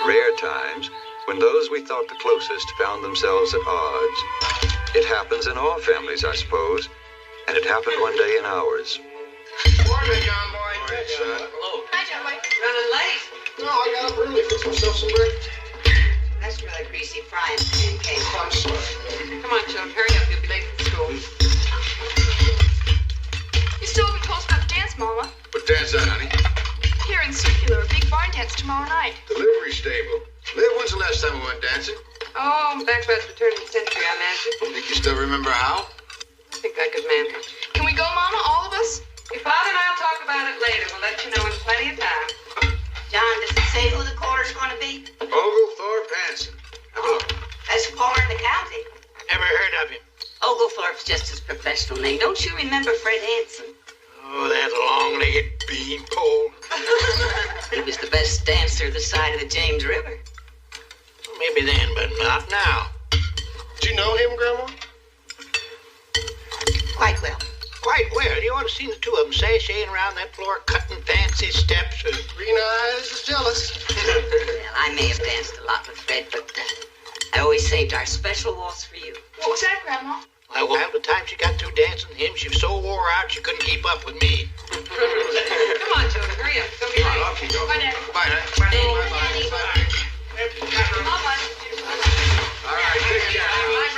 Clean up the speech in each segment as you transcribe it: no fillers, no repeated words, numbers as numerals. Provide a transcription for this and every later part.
rare times when those we thought the closest found themselves at odds. It happens in all families, I suppose, and it happened one day in ours. Morning, John Boy. Morning, son. Hello. Hi, John Boy. Running late? No, I got up early, fixed myself some breakfast. That's for that greasy frying pan cake. I'm sorry. Come on, children, hurry up. You'll be late for school. You still haven't told us about the dance, Mama. What dance that, honey? Here in Circular, a big barn dance tomorrow night. Delivery stable. Liv, when's the last time we went dancing? Oh, back about the turn of the century, I imagine. Think you still remember how? I think I could manage. Can we go, Mama, all of us? Your father and I'll talk about it later. We'll let you know in plenty of time. John, does it say who the quarter's going to be? Oglethorpe Hanson. Oh, that's far in the county. Never heard of him. Oglethorpe's just his professional name. Don't you remember Fred Hanson? Oh, that long-legged beanpole. He was the best dancer this side of the James River. Maybe then, but not now. Did you know him, Grandma? Quite well. Quite well. You ought to seen the two of them sashaying around that floor, cutting fancy steps. Green Eyes is jealous. Well, I may have danced a lot with Fred, but I always saved our special waltz for you. What was that, Grandma? Well, by the time she got through dancing with him, she was so wore out she couldn't keep up with me. Come on, children, hurry up. Don't be Come on, late. off you go. Bye, Daddy. Bye, Daddy. Daddy. Mama. All right, take care.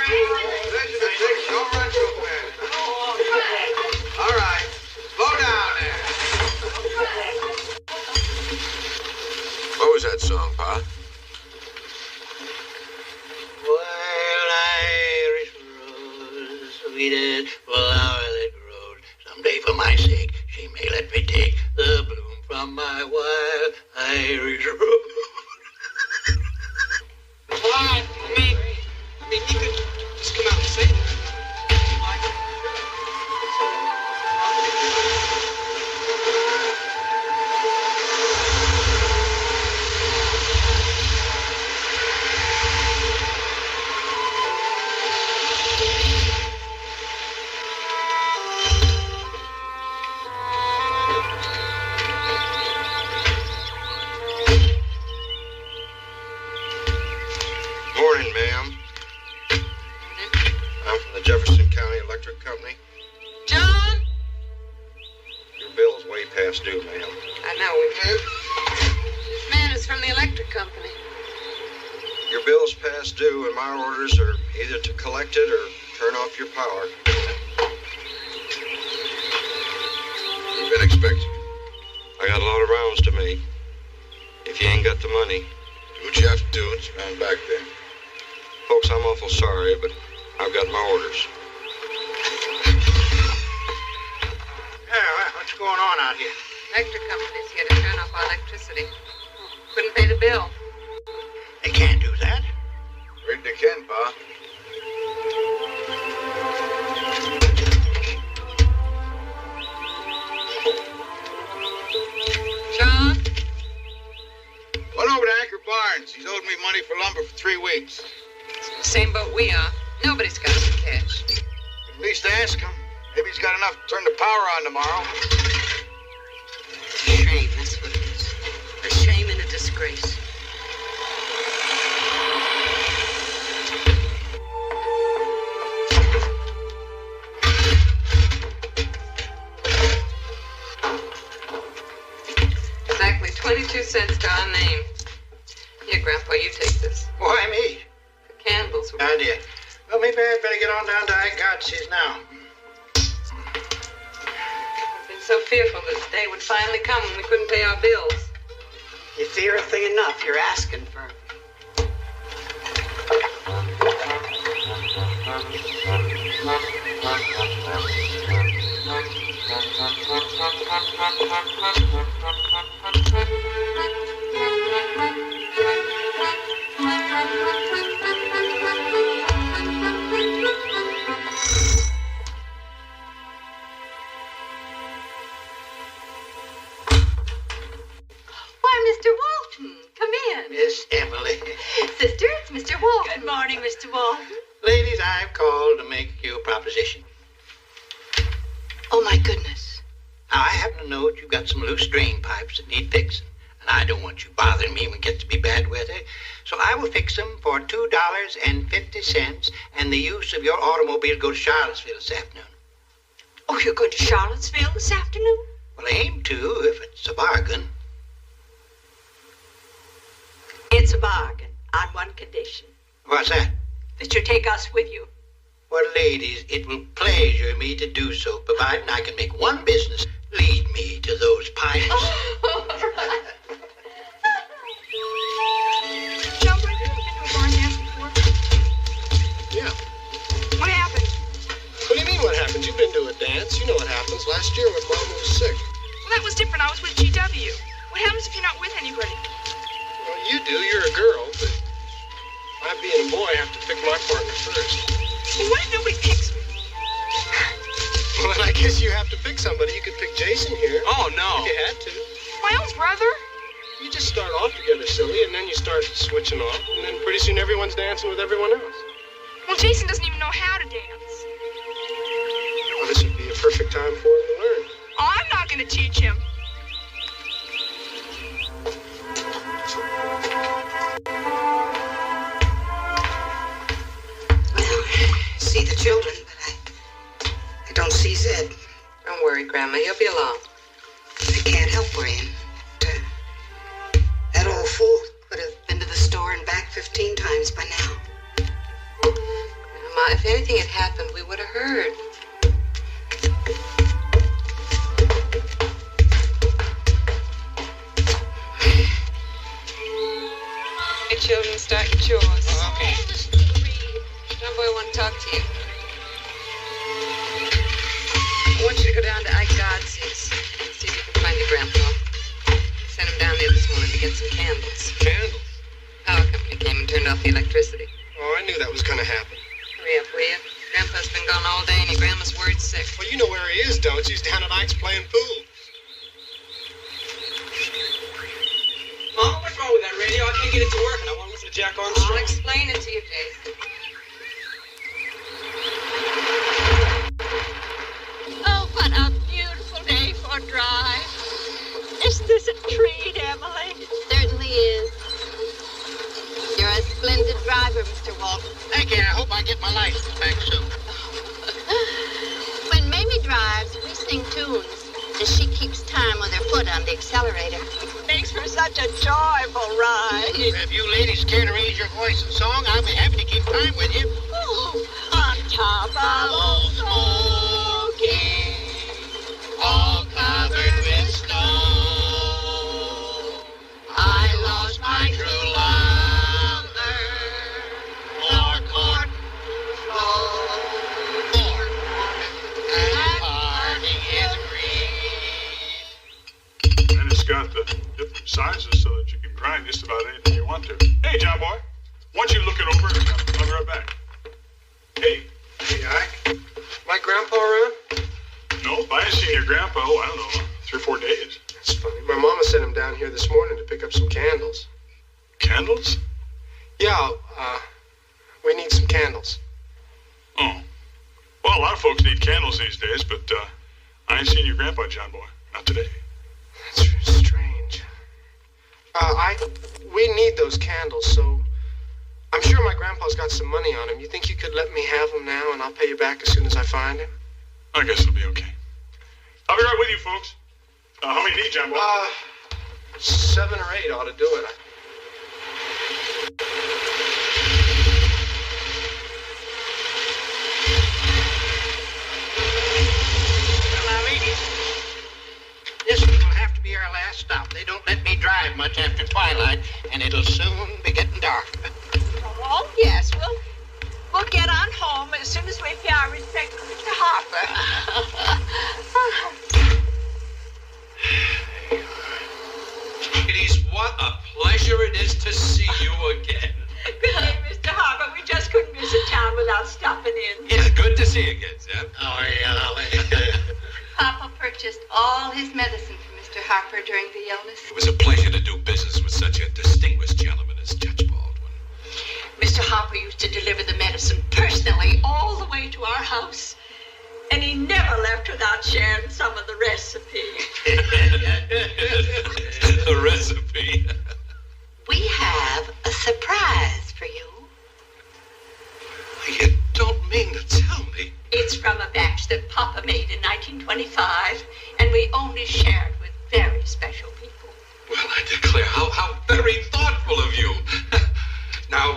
Pleasure to take. Don't run so fast. All right. Slow down there. What was that song, Pa? Wild Irish rose, sweetest flower that grows. Someday for my sake, she may let me take the bloom from my wild Irish rose. Why? I mean, you could just come out and say that. Morning, ma'am. I'm from the Jefferson County Electric Company. John? Your bill's way past due, ma'am. I know, we've heard. This man is from the electric company. Your bill's past due, and my orders are either to collect it or turn off your power. You've been expecting. I got a lot of rounds to make. If you ain't got the money. Do what you have to do and stand back there. Folks, I'm awful sorry, but I've got my orders. Yeah, what's going on out here? Electric company's here to turn off our electricity. Couldn't pay the bill. They can't do that. Afraid they can, Pa. John? Went over to Anchor Barnes. He's owed me money for lumber for 3 weeks. Same boat we are. Nobody's got us in cash. At least ask him. Maybe he's got enough to turn the power on tomorrow. Shame, that's what it is. A shame and a disgrace. Exactly 22 cents to our name. Here, Grandpa, you take this. Why me? The candles were... Idea. Well, maybe I'd better get on down to Agassi's now. I've been so fearful this day would finally come when we couldn't pay our bills. You fear a thing enough, you're asking for. Why, Mr. Walton, come in. Miss Emily. Sister, it's Mr. Walton. Good morning, Mr. Walton. Ladies, I've called to make you a proposition. Oh, my goodness. Now, I happen to know that you've got some loose drain pipes that need fixing. And I don't want you bothering me when it gets to be bad weather. I will fix them for $2.50, and the use of your automobile to go to Charlottesville this afternoon. Oh, you're going to Charlottesville this afternoon? Well, I aim to, if it's a bargain. It's a bargain on one condition. What's that? That you take us with you. Well, ladies, it will pleasure me to do so, providing I can make one business lead me to those pines. Jumbo, have you ever been to a barn dance before? Yeah. What happened? What do you mean what happens? You've been to a dance. You know what happens. Last year when Mama was sick. Well, that was different. I was with GW. What happens if you're not with anybody? Well, you do. You're a girl, but I, being a boy, have to pick my partner first. Well, what if nobody picks me? Well, then I guess you have to pick somebody. You could pick Jason here. Oh, no. If you had to. My own brother? You just start off together, silly, and then you start switching off, and then pretty soon everyone's dancing with everyone else. Well, Jason doesn't even know how to dance. Well, this would be a perfect time for him to learn. Oh, I'm not going to teach him. Well, I see the children, but I don't see Zed. Don't worry, Grandma. He'll be along. I can't help worrying. That old fool could have been to the store and back 15 times by now. Grandma, if anything had happened, we would have heard. Hey, children, start your chores. Oh, okay. John Boy, I want to talk to you. I want you to go down to Ike Godsey's and see if you can find your grandpa. Sent him down there this morning to get some candles. Candles? Power company came and turned off the electricity. Oh, I knew that was going to happen. Hurry up, will you? Grandpa's been gone all day and your grandma's worried sick. Well, you know where he is, don't you? He's down at Ike's playing pool. Mama, what's wrong with that radio? I can't get it to work, and I want to listen to Jack Armstrong. I'll explain it to you, Jason. Oh, what a beautiful day for a drive. Is this a treat, Emily? It certainly is. You're a splendid driver, Mr. Walton. Thank you. I hope I get my license back soon. When Mamie drives, we sing tunes, and she keeps time with her foot on the accelerator. Makes for such a joyful ride. If you ladies care to raise your voice in song, I'll be happy to keep time with you. Oh, on top of old Smoky, All covered with snow, I lost my true lover. Lord, Lord, Lord, and parting is green. And it's got the different sizes so that you can grind just about anything you want to. Hey, John Boy, why don't you look it over and I'll be right back. Hey. Hey, Ike. My grandpa around? Nope, I ain't seen your grandpa, I don't know, 3 or 4 days. That's funny. My mama sent him down here this morning to pick up some candles. Candles? Yeah, we need some candles. Oh. Well, a lot of folks need candles these days, but I ain't seen your grandpa, John Boy. Not today. That's strange. We need those candles, so I'm sure my grandpa's got some money on him. You think you could let me have them now, and I'll pay you back as soon as I find him? I guess it'll be okay. I'll be right with you, folks. How many need, John Boy? 7 or 8 ought to do it. Well, now, ladies, this will have to be our last stop. They don't let me drive much after twilight, and it'll soon be getting dark. Oh, yes, we'll get on home as soon as we pay our respect to Mr. Harper. Ladies, what a pleasure it is to see you again. Good day, Mr. Harper. We just couldn't visit town without stopping in. It's good to see you again, Zeb. Oh, yeah. Papa purchased all his medicine for Mr. Harper during the illness. It was a pleasure to do business with such a distinguished gentleman as Judge Baldwin. Mr. Harper used to deliver the medicine personally all the way to our house. And he never left without sharing some of the recipe. The recipe. We have a surprise only shared with very special people. Well, I declare, how very thoughtful of you. Now,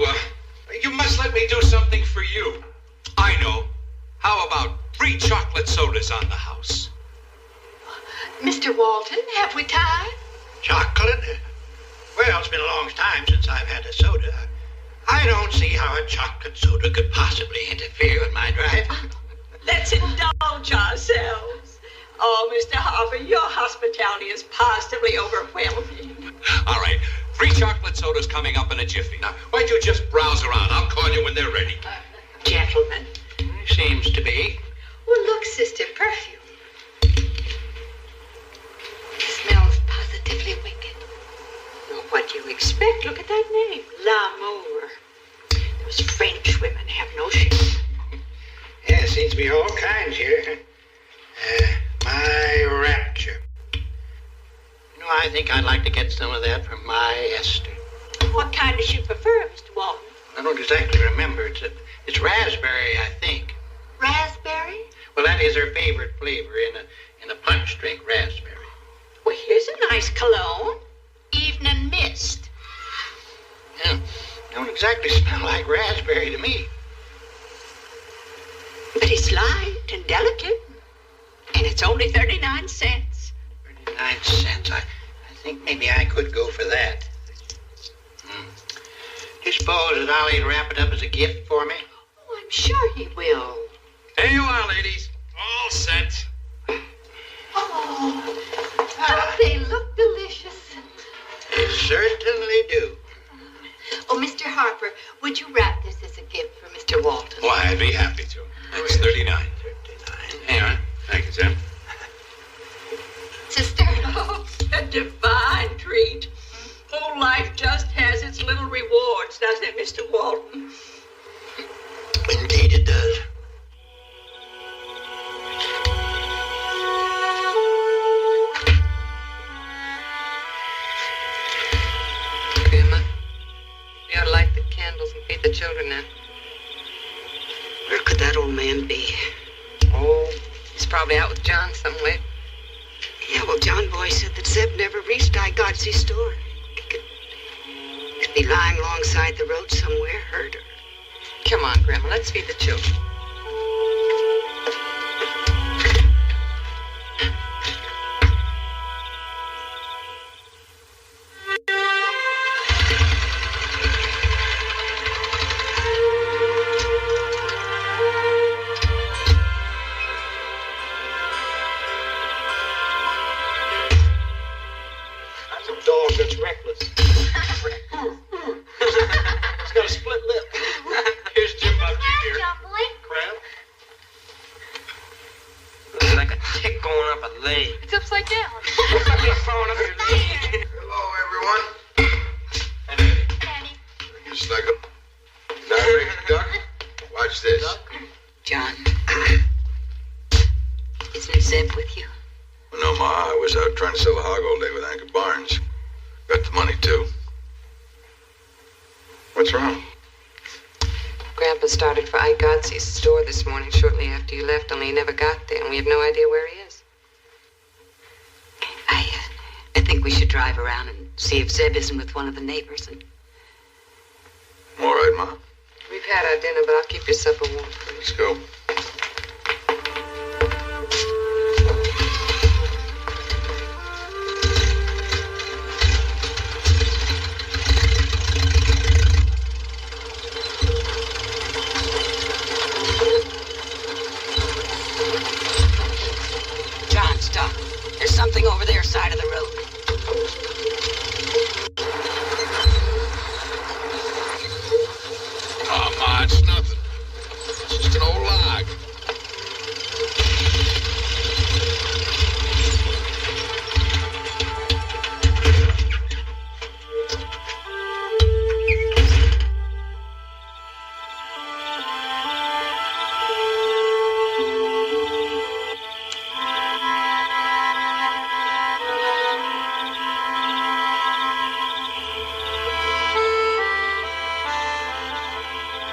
you must let me do something for you. I know. How about free chocolate sodas on the house? Mr. Walton, have we time? Chocolate? Well, it's been a long time since I've had a soda. I don't see how a chocolate soda could possibly interfere with my drive. Let's indulge ourselves. Oh, Mr. Harper, your hospitality is positively overwhelming. All right, free chocolate sodas coming up in a jiffy. Now, why don't you just browse around? I'll call you when they're ready. Gentlemen. Seems to be. Well, look, sister, perfume. It smells positively wicked. Well, what do you expect? Look at that name, L'amour. Those French women have no shame. Yeah, seems to be all kinds here. My rapture. You know, I think I'd like to get some of that from my Esther. What kind does she prefer, Mr. Walton? I don't exactly remember. It's raspberry, I think. Raspberry? Well, that is her favorite flavor in a punch drink, raspberry. Well, here's a nice cologne. Evening mist. Yeah, don't exactly smell like raspberry to me. But it's light and delicate. And it's only 39 cents. 39 cents. I think maybe I could go for that. Do you suppose that Ollie'd wrap it up as a gift for me? Oh, I'm sure he will. There you are, ladies. All set. Oh, don't they look delicious? They certainly do. Oh, Mr. Harper, would you wrap this as a gift for Mr. Walton? Well, I'd be happy to. That's 39. 39. Here, thank you, Tim. Sister? Oh, a divine treat. Whole life just has its little rewards, doesn't it, Mr. Walton? Indeed it does. Grandma, you ought to light the candles and feed the children now. Where could that old man be? Oh, he's probably out with John somewhere. Yeah, well, John Boy said that Zeb never reached Igotzi's store. He could be lying alongside the road somewhere, hurt her. Come on, Grandma, let's feed the children. That's a dog that's reckless. It's got a split lip. Here's Jim Bob Jr. Crab. Looks like a tick going up a leg. It's upside down. What's up there throwing up your leg? Hello, everyone. Daddy. You snug up. Diary, duck. Watch this. John, isn't Zeb with you? Well, no, Ma. I was out trying to sell a hog all day with Anchor Barnes. Got the money, too. What's wrong? Grandpa started for Igotzi's store this morning shortly after you left, only he never got there, and we have no idea where he is. I think we should drive around and see if Zeb isn't with one of the neighbors. And All right, Ma. We've had our dinner, but I'll keep your supper warm for you. Let's go. John, stop. There's something over their side of the road. Oh, Ma, it's nothing. It's just an old log.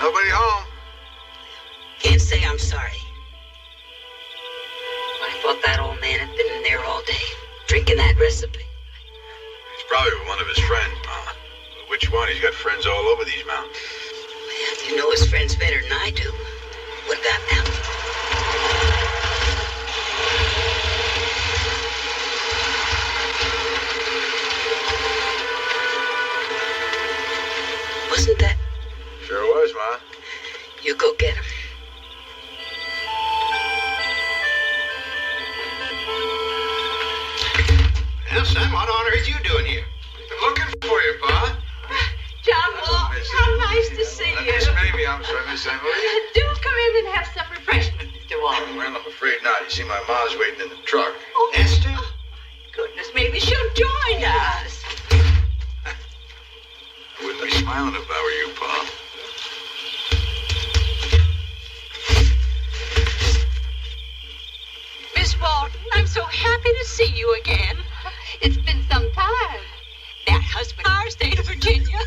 Nobody home. Can't say I'm sorry. I thought that old man had been in there all day. making that recipe? It's probably one of his friends, Ma. Which one? He's got friends all over these mountains. Well, you know his friends better than I do. What about now? Wasn't that? Sure was, Ma. You go get him. Well, son, what on earth are you doing here? Been looking for you, Pa. John Walton, how nice to see you. Miss Mamie, I'm sorry, Miss Emily. Do come in and have some refreshment, Mr. Walton. Well, I'm afraid not. You see, my Ma's waiting in the truck. Oh, Esther? goodness, maybe she'll join us. I wouldn't be smiling if I were you, Pa. Miss Walton, I'm so happy to see you again. It's been some time. That husband in our state of Virginia,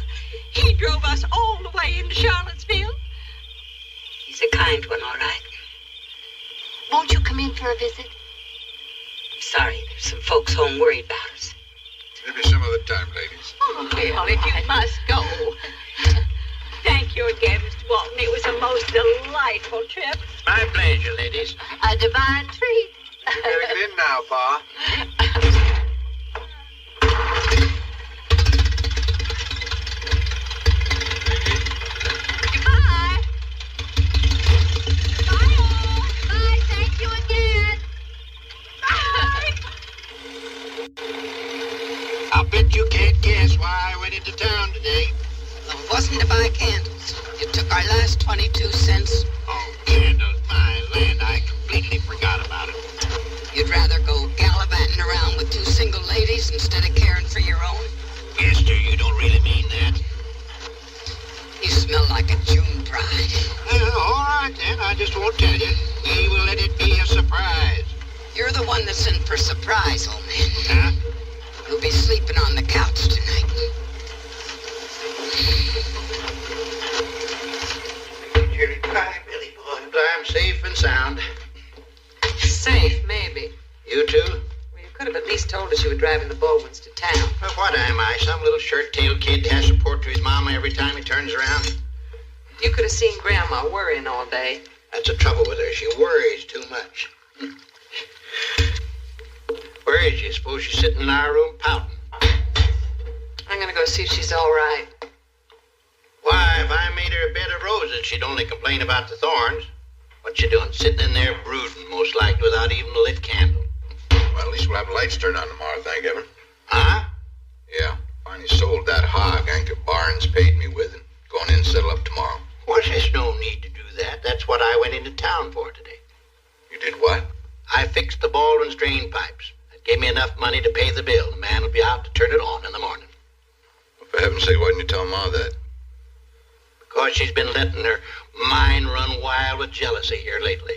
he drove us all the way into Charlottesville. He's a kind one, all right. Won't you come in for a visit? Sorry, there's some folks home worried about us. Maybe some other time, ladies. Oh, well, if you must go. Thank you again, Mr. Walton. It was a most delightful trip. My pleasure, ladies. A divine treat. You better get in now, Pa. Goodbye. Goodbye, all. Bye. Thank you again. Bye. I'll bet you can't guess why I went into town today. Well, it wasn't to buy candles. You took our last 22 cents. Oh, candles, my land, I completely forgot about it. You'd rather go gallivanting around with two single ladies instead of caring for your own? Esther, you don't really mean that. You smell like a June bride. All right, then, I just won't tell you. We will let it be a surprise. You're the one that's in for surprise, old man. Huh? You'll be sleeping on the couch tonight. Goodbye, Billy boy. I'm safe and sound. Safe, maybe. You too? Well, you could have at least told us you were driving the Baldwins to town. Well, what am I? Some little shirt-tailed kid has to report to his mama every time he turns around? You could have seen Grandma worrying all day. That's the trouble with her. She worries too much. Where is she? Suppose she's sitting in our room pouting. I'm gonna go see if she's all right. Why, if I made her a bed of roses, she'd only complain about the thorns. What you doing? Sitting in there brooding, most likely, without even a lit candle. Well, at least we'll have lights turned on tomorrow, thank heaven. Huh? Yeah, finally sold that hog Anchor Barnes paid me with and going in and settle up tomorrow. Well, there's no need to do that. That's what I went into town for today. You did what? I fixed the Baldwin's drain pipes. That gave me enough money to pay the bill. The man will be out to turn it on in the morning. Well, for heaven's sake, why didn't you tell Ma that? Because she's been letting her mind run wild with jealousy here lately.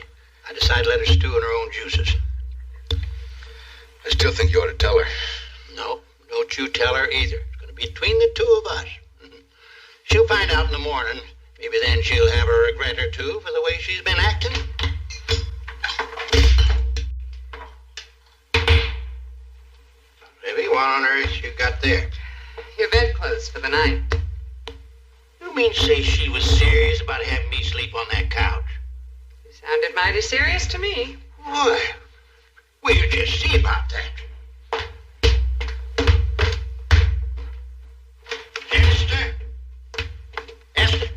I decided to let her stew in her own juices. I still think you ought to tell her. No, don't you tell her either. It's going to be between the two of us. She'll find out in the morning. Maybe then she'll have a regret or two for the way she's been acting. Maybe what on earth you got there? Your bedclothes for the night. You mean to say she was serious about having me sleep on that couch? You sounded mighty serious to me. Boy, we'll just see about that. Esther? Esther?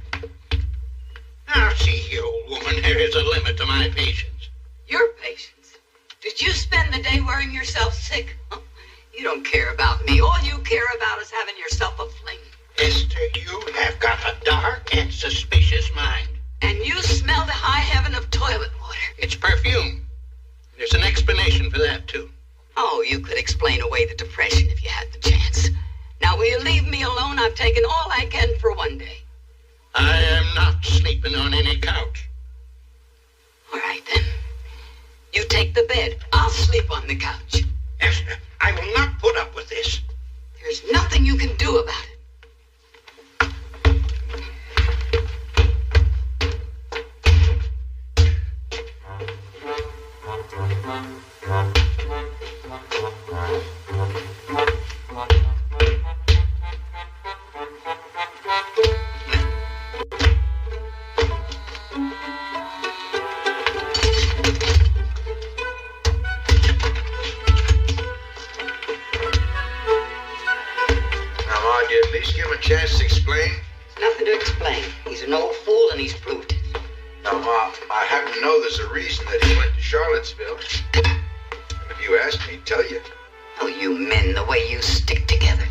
Now, see here, old woman, there is a limit to my patience. Your patience? Did you spend the day worrying yourself sick? You don't care about me. All you care about is having yourself a fling. Esther, you have got a dark and suspicious mind. And you smell the high heaven of toilet water. It's perfume. There's an explanation for that, too. Oh, you could explain away the depression if you had the chance. Now, will you leave me alone? I've taken all I can for one day. I am not sleeping on any couch. All right, then. You take the bed. I'll sleep on the couch. Esther, I will not put up with this. There's nothing you can do about it. Nothing to explain. He's an old fool and he's proved it. Now, Ma, I happen to know there's a reason that he went to Charlottesville. And if you asked me, I'd tell you. Oh, you men, the way you stick together.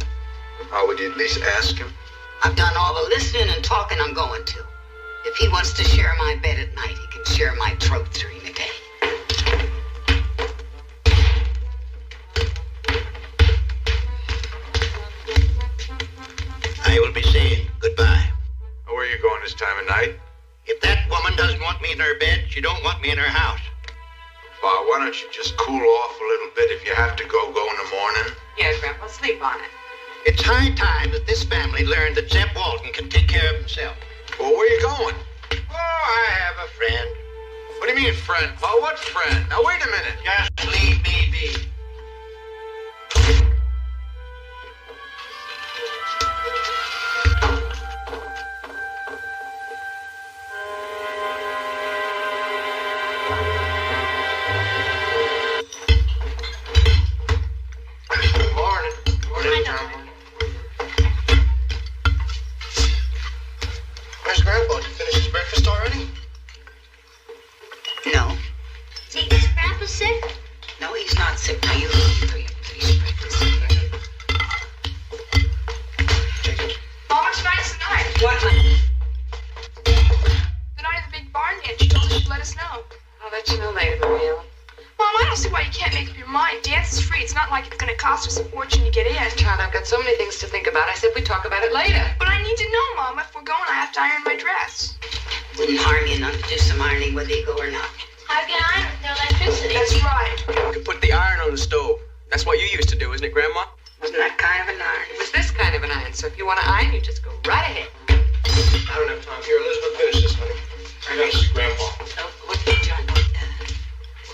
How would you at least ask him? I've done all the listening and talking I'm going to. If he wants to share my bed at night, he can share my throat during the day. I will be saying goodbye. Where are you going this time of night? If that woman doesn't want me in her bed, she don't want me in her house. Pa, why don't you just cool off a little bit? If you have to go in the morning. Yeah, Grandpa, sleep on it. It's high time that this family learned that Zeb Walton can take care of himself. Well, where are you going? Oh, I have a friend. What do you mean, friend, Pa? What friend? Now, wait a minute. Just leave me be. Where's Grandpa? Did you finish his breakfast already? No. Is Grandpa sick? No, he's not sick. Now you finish breakfast. Mom, what's nice tonight? What, honey? The night of the big barn dance. She told us she'd let us know. I'll let you know later, Mary Ellen. Mom, I don't see why you can't make up your mind. Dance is free. It's not like it's going to cost us a fortune to get in. Child, I've got so many things to think about. I said we'd talk about it later. But I need to know, Mom. If we're going, I have to iron my dress. Wouldn't harm you none to do some ironing whether you go or not. How can I iron with no electricity? That's right. You can put the iron on the stove. That's what you used to do, isn't it, Grandma? Wasn't that kind of an iron? It was this kind of an iron, so if you want to iron, you just go right ahead. I don't have time. Here, Elizabeth, finish this, honey. I gotta see Grandpa. John,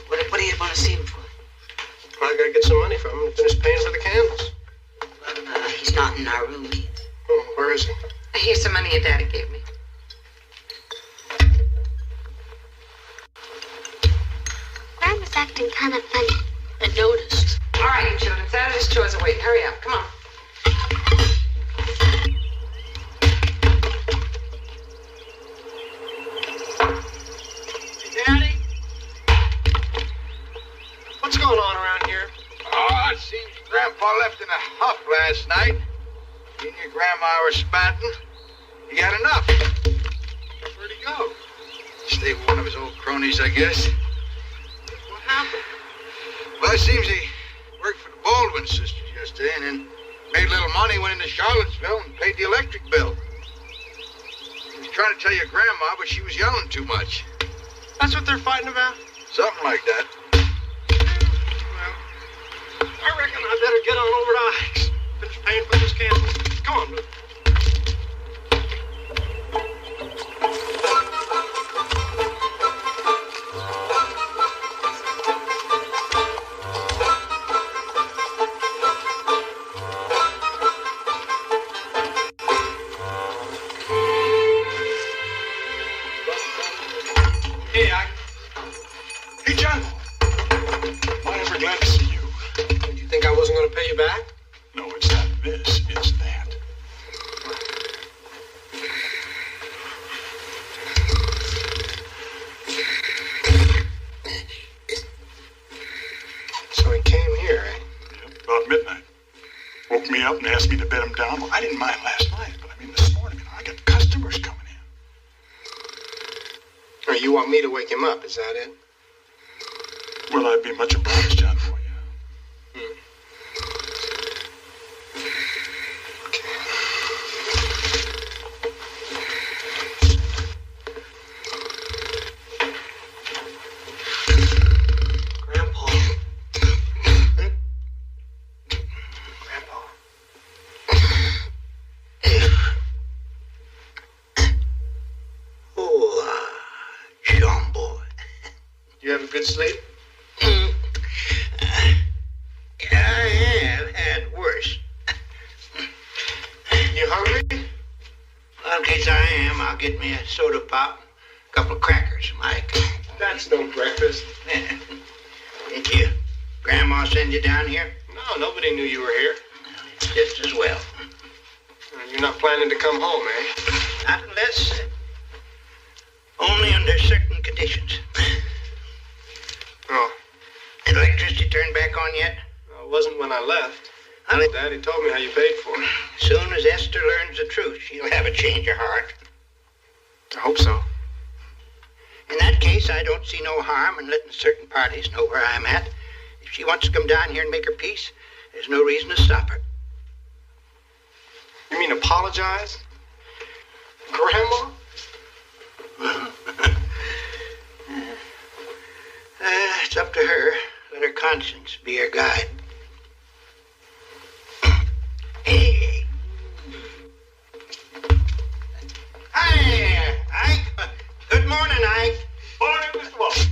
what do you want to see him for? I gotta get some money from him to finish paying for the candles. He's not in our room either. Oh, where is he? Here's some money your daddy gave me. Grandma's acting kind of funny. I noticed. All right, you children. Saturday's chores are waiting. Hurry up. Come on. Daddy? What's going on around here? Oh, it seems Grandpa left in a huff last night. He and your grandma were spatting. He had enough. Where'd he go? Stay with one of his old cronies, I guess. What happened? Well, it seems he worked for the Baldwin sisters yesterday and then made a little money, went into Charlottesville and paid the electric bill. He was trying to tell your grandma, but she was yelling too much. That's what they're fighting about? Something like that. Well, I reckon I better get on over to Ike's. Finish paying for those candles. Come on, Blue. Hey, Hey, John. I'm ever glad to see you. Did you think I wasn't going to pay you back? No, it's not this, it's that. So he came here, eh? Yep, about midnight. Woke me up and asked me to bed him down. Well, I didn't mind last night, but I mean this morning, I got customers coming in. Or you want me to wake him up, is that it? Well, I'd be much obliged, John, for you. Grandpa. Grandpa. Oh, John boy. You have a good sleep? I have had worse. You hungry? Well, in case I am, I'll get me a soda pop, a couple of crackers, Mike. That's no breakfast. Did your grandma send you down here? No, nobody knew you were here. Just as well. You're not planning to come home, eh? Only under certain conditions. Oh, Did electricity turn back on yet? it wasn't when I left. Well, Daddy told me how you paid for it. as soon as Esther learns the truth, she'll have a change of heart. I hope so. In that case, I don't see no harm in letting certain parties know where I'm at. If she wants to come down here and make her peace, there's no reason to stop her. You mean apologize? Grandma? It's up to her. Let her conscience be her guide. Hey. Hi, Ike. Good morning, Ike. Morning, Mr. Waltons.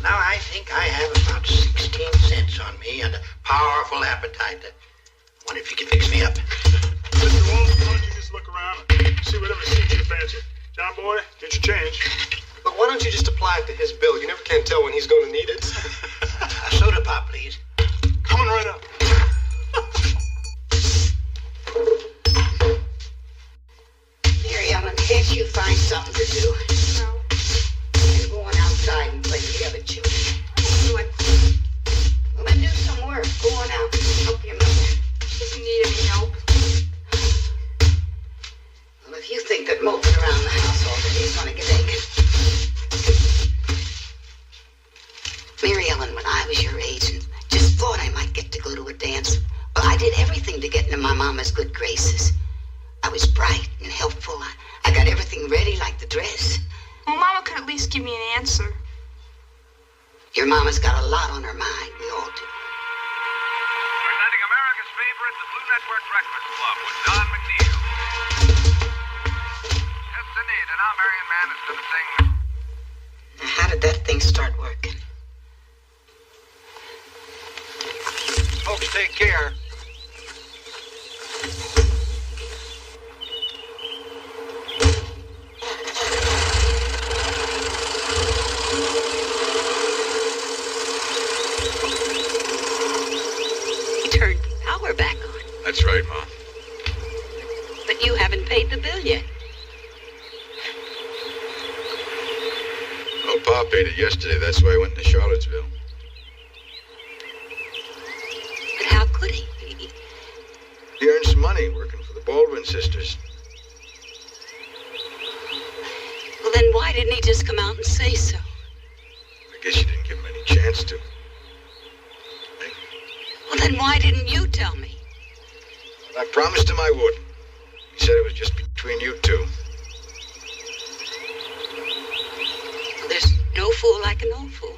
Now, I think I have about 16 cents on me and a powerful appetite. I wonder if you can fix me up. Mr. Waltons, why don't you just look around and see whatever suits your fancy? John boy, get your change. But why don't you just apply it to his bill? You never can tell when he's going to need it. A soda pop, please. Coming right up. Mary Ellen, can't you find something to do? No. You're going outside and play with the other children. Well, then do some work. Go on out and help your mother. She doesn't need any help. Well, if you think that moping around the house all day is going to get aching. Mary Ellen, when I was your age and just thought I might get to go to a dance, well, I did everything to get into my mama's good graces. I was bright and helpful. I got everything ready like the dress. Well, Mama could at least give me an answer. Your mama's got a lot on her mind. We all do. Presenting America's favorite, the Blue Network Breakfast Club with Don McNeil. Yes, indeed. And now Marion Mann is going to sing. Now, how did that thing start working? Folks, take care. You turned the power back on. That's right, Ma. But you haven't paid the bill yet. Well, Pa paid it yesterday. That's why I went to Charlottesville. But how could he? He earned some money working for the Baldwin sisters. Well, then why didn't he just come out and say so? I guess you didn't give him any chance to. Well, then why didn't you tell me? I promised him I wouldn't. He said it was just between you two. Well, there's no fool like an old fool.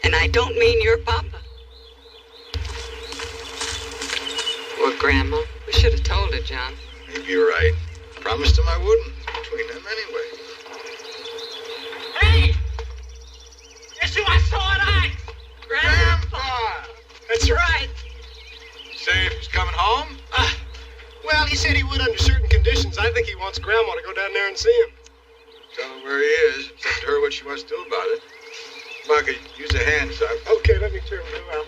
And I don't mean your papa. Well, Grandma, we should have told her, John. Maybe you're right. Promised him I wouldn't. Between them anyway. Hey! Guess who I saw at Ike's? Grandpa! That's right. Say if he's coming home? Well, he said he would under certain conditions. I think he wants Grandma to go down there and see him. Tell her where he is. It's up to her what she wants to do about it. Bucky, use a hand, son. Okay, let me turn you out.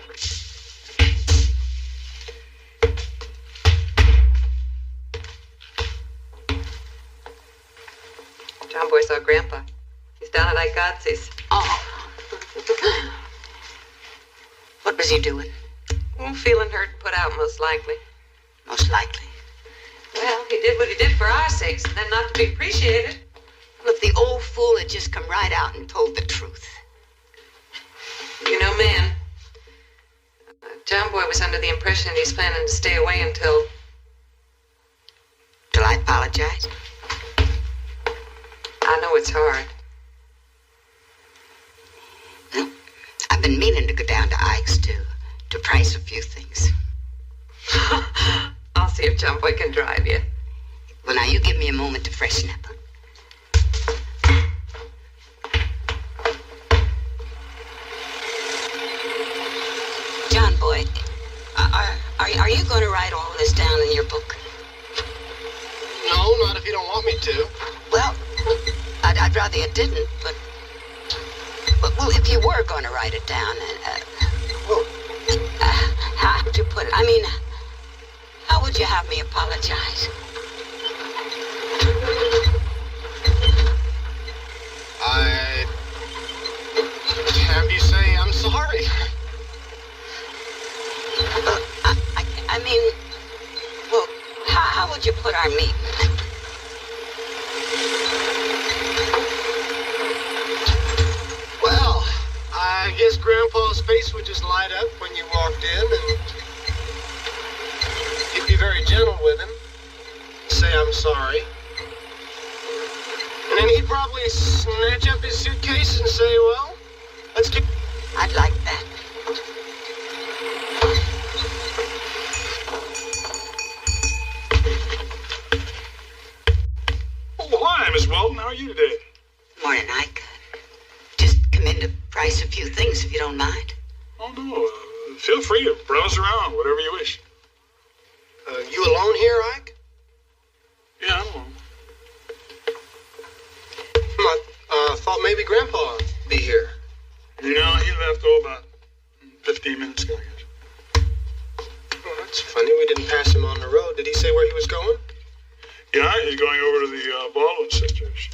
John Boy saw Grandpa. He's down at Ike Godsey's. Oh. What was he doing? Oh, feeling hurt and put out, most likely. Most likely. Well, he did what he did for our sakes, and then not to be appreciated. Well, if the old fool had just come right out and told the truth. You know, man, John Boy was under the impression he's planning to stay away until... Till I apologize? I know it's hard. Well, I've been meaning to go down to Ike's to price a few things. I'll see if John Boy can drive you. Well, now you give me a moment to freshen up. John Boy, are you going to write all this down in your book? No, not if you don't want me to. Well, I'd rather you didn't, but well, if you were going to write it down, how would you put it? I mean, how would you have me apologize? I face would just light up when you walked in, and you'd be very gentle with him. Say, I'm sorry. And then he'd probably snatch up his suitcase and say, well, let's get... I'd like that. Oh, hi, Miss Walton. How are you today? Morning, Ike. Just come in to price a few things, if you don't mind. Oh, no. Feel free to browse around, whatever you wish. You alone here, Ike? Yeah, I'm alone. I thought maybe Grandpa'd be here. No, he left, about 15 minutes ago, I guess. Oh, that's funny. We didn't pass him on the road. Did he say where he was going? Yeah, he's going over to the Baldwin sisters.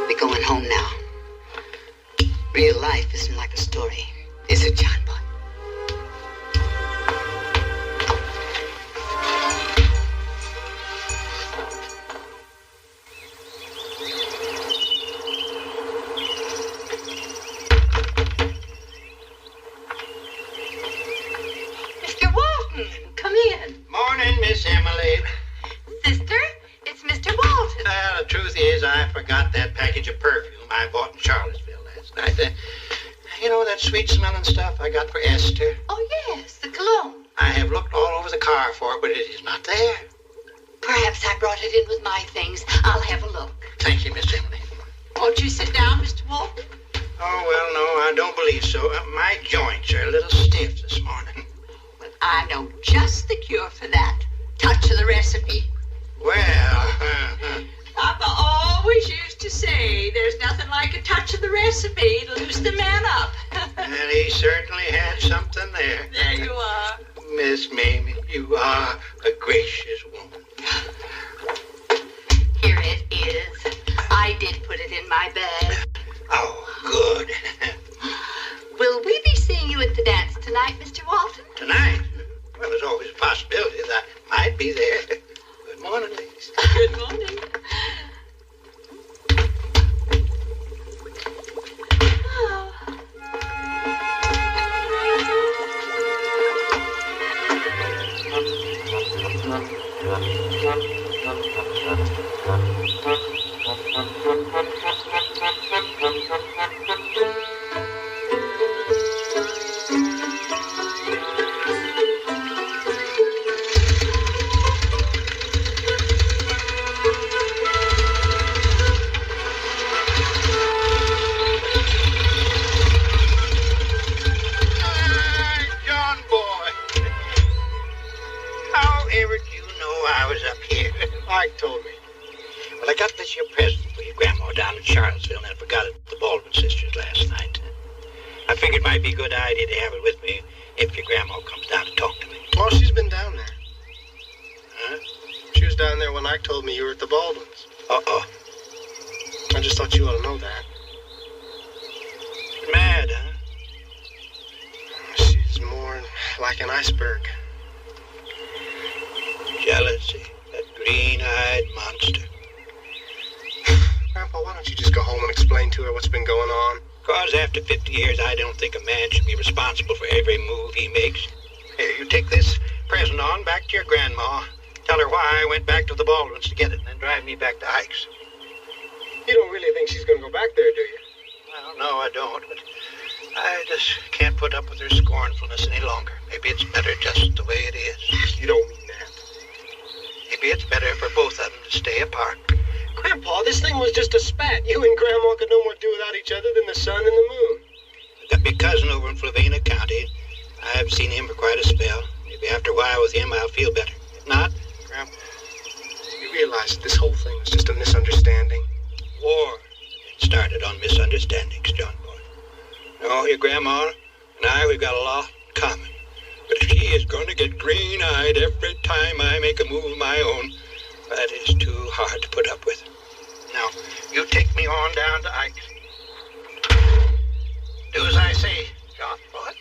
We're going home now. Real life isn't like a story, is it, John Boy? Mr. Walton, come in. Morning, Miss Emily. Sister, it's Mr. Walton. Well, the truth is, I forgot that package of perfume I bought in Charlottesville last night. You know that sweet-smelling stuff I got for Esther? Oh, yes, the cologne. I have looked all over the car for it, but it is not there. Perhaps I brought it in with my things. I'll have a look. Thank you, Miss Emily. Won't you sit down, Mr. Walton? Oh, well, no, I don't believe so. My joints are a little stiff this morning. Well, I know just the cure for that. Touch of the recipe. Well, Papa always used to say there's nothing like a touch of the recipe to loose the man up. and he certainly had something there. There you are. Miss Mamie, you are a gracious woman. Here it is. I did put it in my bag. Oh, good. Will we be seeing you at the dance tonight, Mr. Walton? Tonight? Well, there's always a possibility that I might be there. Good morning, ladies. Good morning. John boy. However do you know I was up here? Ike told me. Well, I got this here present for your grandma down in Charlottesville, and I forgot it at the Baldwin sisters last night. I figured it might be a good idea to have it with me if your grandma comes down to talk to me. Well, she's been down there. Huh? She was down there when Ike told me you were at the Baldwins. Uh-oh. I just thought you ought to know that. Mad, huh? She's more like an iceberg. Jealousy. That green-eyed monster. Grandpa, why don't you just go home and explain to her what's been going on? Because after 50 years, I don't think a man should be responsible for every move he makes. Here, you take this present on back to your grandma. Tell her why I went back to the Baldwins to get it, and then drive me back to Ike's. You don't really think she's going to go back there, do you? Well, no, I don't, but I just can't put up with her scornfulness any longer. Maybe it's better just the way it is. You don't mean that. Maybe it's better for both of them to stay apart. Grandpa, this thing was just a spat. You and Grandma could no more do without each other than the sun and the moon. I got my cousin over in Flavena County. I've seen him for quite a spell. Maybe after a while with him, I'll feel better. If not, Grandpa, you realize this whole thing was just a misunderstanding? war started on misunderstandings, John boy. No, your grandma and I, we've got a lot in common. But if she is going to get green-eyed every time I make a move of my own, that is too hard to put up with. Now, you take me on down to Ike's. Do as I say, John boy.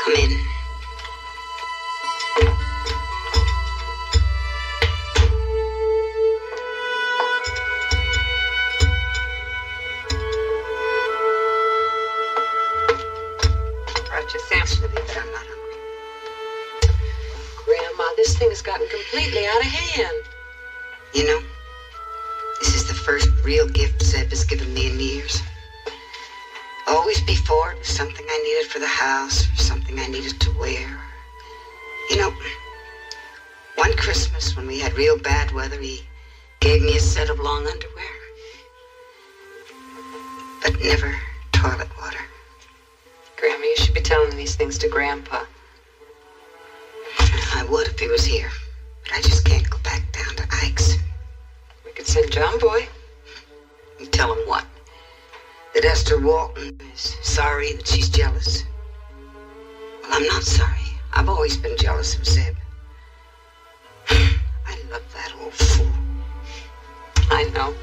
Come in. Brought you sandwich, but I'm not hungry. Grandma, this thing has gotten completely out of hand. You know, this is the first real gift Zeb has given me in years. Always before, it was something I needed for the house, or something I needed to wear. You know, one Christmas when we had real bad weather, he gave me a set of long underwear. But never toilet water. Grandma, you should be telling these things to Grandpa. I would if he was here, but I just can't go back down to Ike's. We could send John Boy. And tell him what? That Esther Walton is sorry that she's jealous? Well, I'm not sorry. I've always been jealous of Zeb. I love that old fool. I know.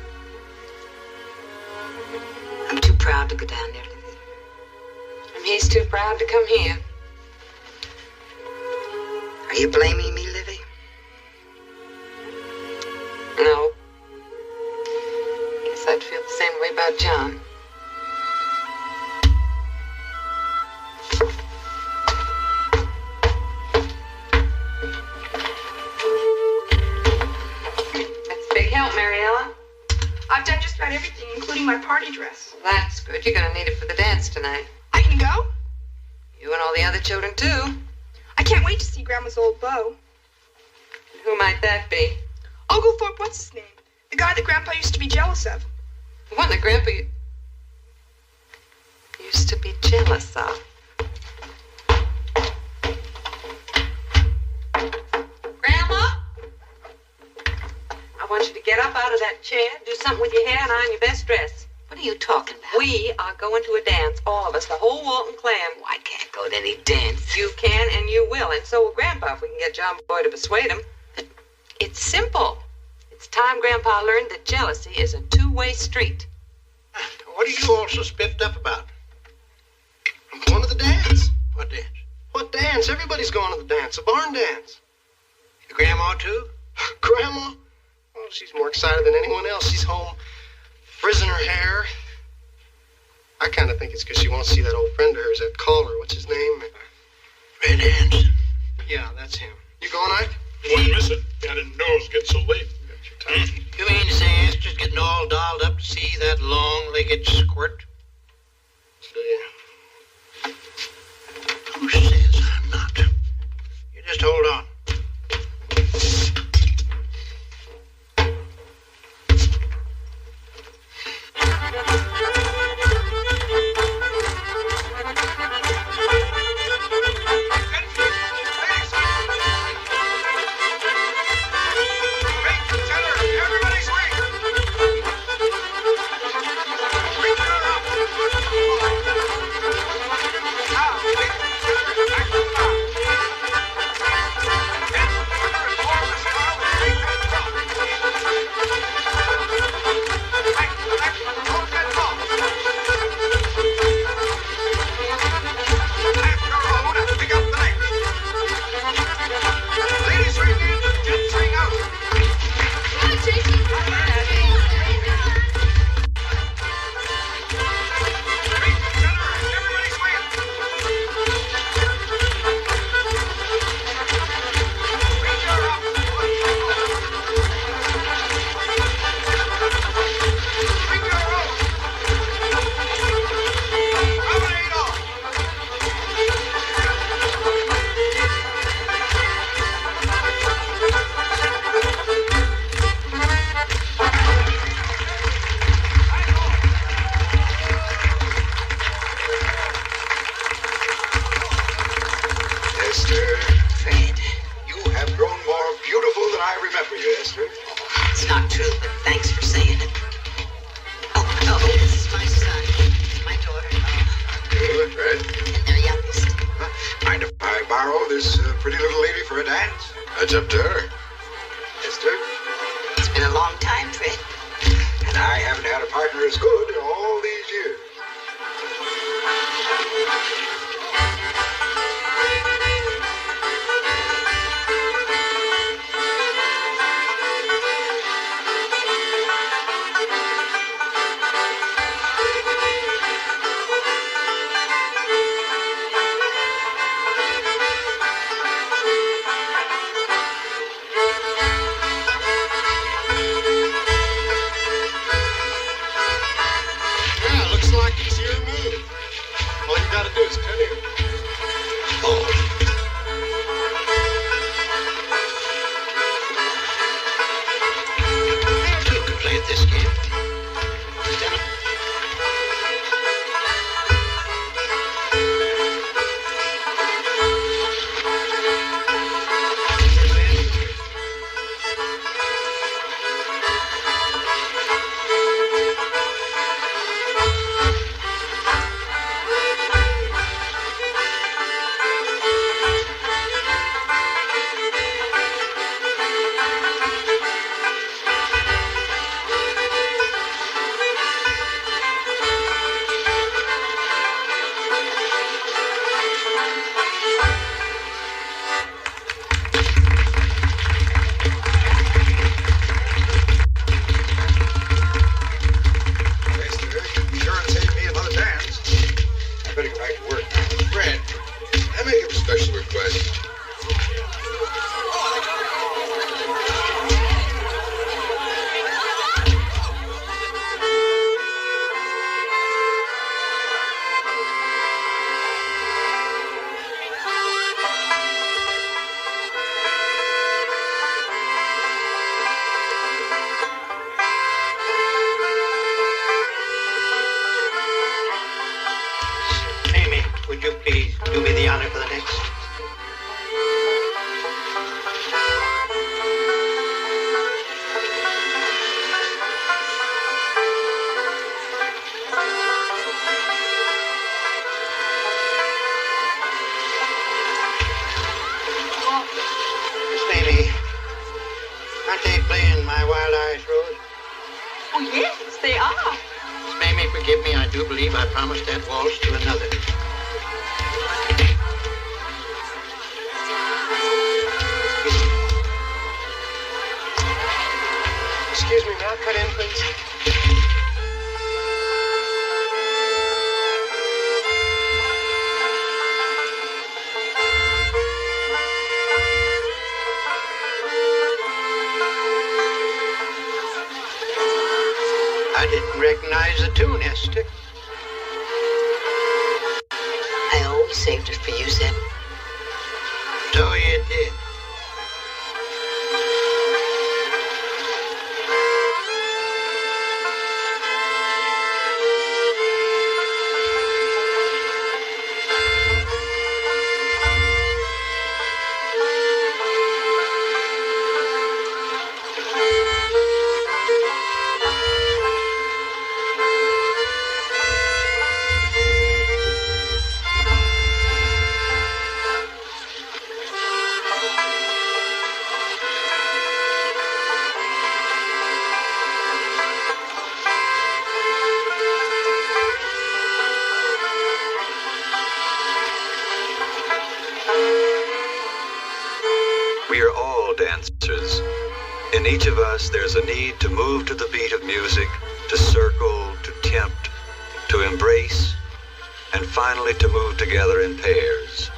I'm too proud to go down there, Livy. And he's too proud to come here. Are you blaming me, Livy? No. Guess I'd feel the same way about John. Help, Mary Ellen. I've done just about everything, including my party dress. That's good. You're gonna need it for the dance tonight. I can go? You and all the other children, too. I can't wait to see Grandma's old beau. Who might that be? Uncle Thorpe, what's his name? The guy that Grandpa used to be jealous of. The one that Grandpa used to be jealous of. Grandma? I want you to get up out of that chair, do something with your hair, and on your best dress. What are you talking about? We are going to a dance, all of us, the whole Walton clan. Oh, I can't go to any dance. You can and you will, and so will Grandpa if we can get John Boy to persuade him. But it's simple. It's time Grandpa learned that jealousy is a two-way street. What are you all so spiffed up about? I'm going to the dance. What dance? What dance? Everybody's going to the dance, a barn dance. Your grandma, too? Grandma? Oh, she's more excited than anyone else. She's home frizzing her hair. I kind of think it's because she wants to see that old friend of hers, that caller. What's his name? Red Hands. Yeah, that's him. You going, Ike? Wouldn't miss it. I didn't know it was getting so late. You got your time. You mean to say Esther's getting all dolled up to see that long-legged squirt? Do you? Who says I'm not? You just hold on. a special request. Amy, would you please do me the honor for the next? Miss Amy, aren't they playing My Wild Irish Rose? Oh, yes, they are. Miss Amy, forgive me, I do believe I promised that waltz to another. Excuse me, may I cut in, please? I didn't recognize the tune, Esther. I always saved it for you, Zeb. So you did. We are all dancers. In each of us, there's a need to move to the beat of music, to circle, to tempt, to embrace, and finally to move together in pairs.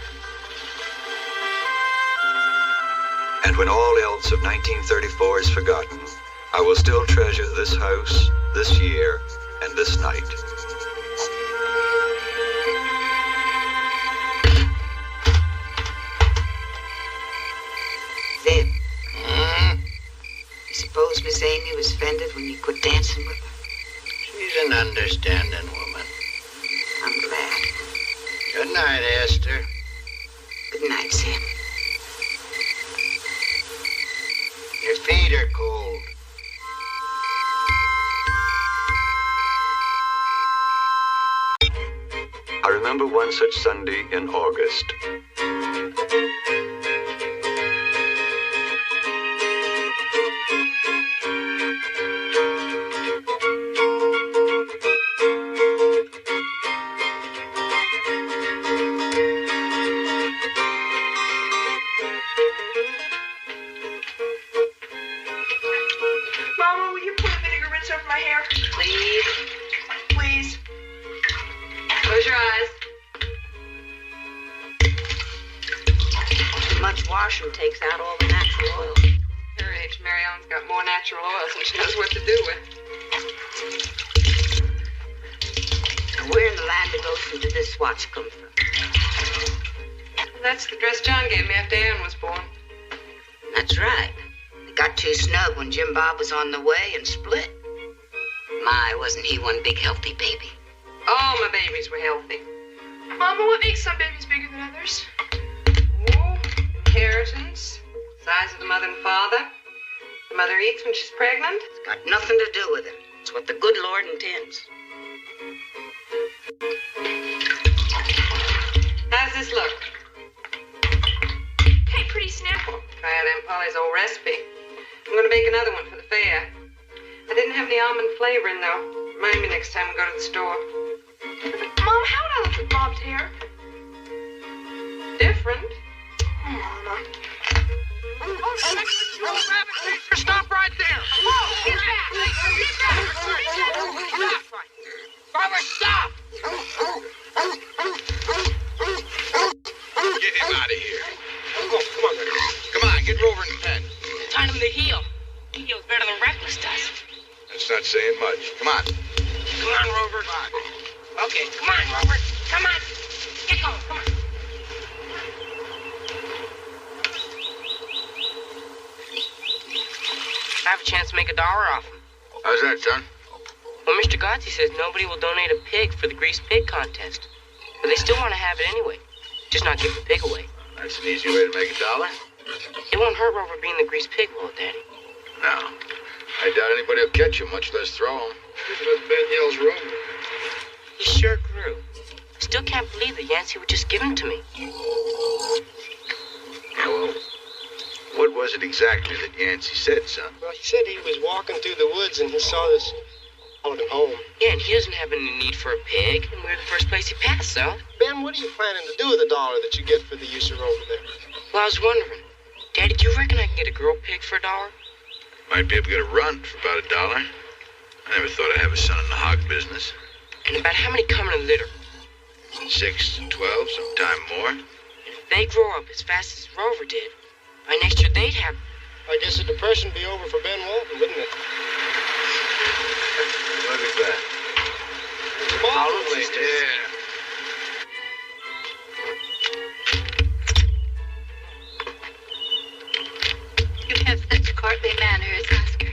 And when all else of 1934 is forgotten, I will still treasure this house, this year, and this night. Zeb, I suppose Miss Amy was offended when you quit dancing with her? She's an understanding woman. I'm glad. Good night, Esther. Good night, Zeb. Your feet are cold. I remember one such Sunday in August. Mama, will you put a vinegar rinse over my hair? Please. Please. Close your eyes. Too much washing takes out all the natural oil. Her age, Mary Ellen's got more natural oils than she knows what to do with. Where in the land of Goshen did this watch come from? That's the dress John gave me after Aaron was born. That's right. It got too snug when Jim Bob was on the way and split. My, wasn't he one big healthy baby? All my babies were healthy. Mama, what makes some babies bigger than others? Oh, inheritance, size of the mother and father. The mother eats when she's pregnant. It's got nothing to do with it. It's what the good Lord intends. How's this look? Hey, pretty snapple. Try out Aunt Polly's old recipe. I'm going to make another one for the fair. I didn't have any almond flavoring, though. Remind me next time we go to the store. Mom, how would I look with bobbed hair? Different. Mama. Stop right there! Oh, get back! Stop! Father, stop! Get him out of here. Come on, Rick. Come on, get Rover and Penn. Tie him to heel. He heals better than Reckless does. That's not saying much. Come on. Come on, Rover. Okay, come on, Rover. Come on. Get going, come on. I have a chance to make $1 off him. How's that, son? Well, Mr. Godsey says nobody will donate a pig for the greased pig contest. But they still want to have it anyway. Just not give the pig away. That's an easy way to make $1. It won't hurt Rover being the greased pig, will it, Daddy? No. I doubt anybody will catch him, much less throw him. Just let Ben yells Rover. He sure grew. I still can't believe that Yancey would just give him to me. Yeah, well, what was it exactly that Yancey said, son? Well, he said he was walking through the woods and he saw this. Followed him home. Yeah, and he doesn't have any need for a pig, and we're the first place he passed, so. Ben, what are you planning to do with $1 that you get for the use of Rover there? Well, I was wondering, Daddy, do you reckon I can get a girl pig for $1? Might be able to get a run for about $1. I never thought I'd have a son in the hog business. And about how many come in a litter? 6 to 12, sometime more. And if they grow up as fast as Rover did, by next year they'd have... I guess the depression would be over for Ben Walton, wouldn't it? Look at that. Waltons, Yeah. You have such courtly manners, Oscar.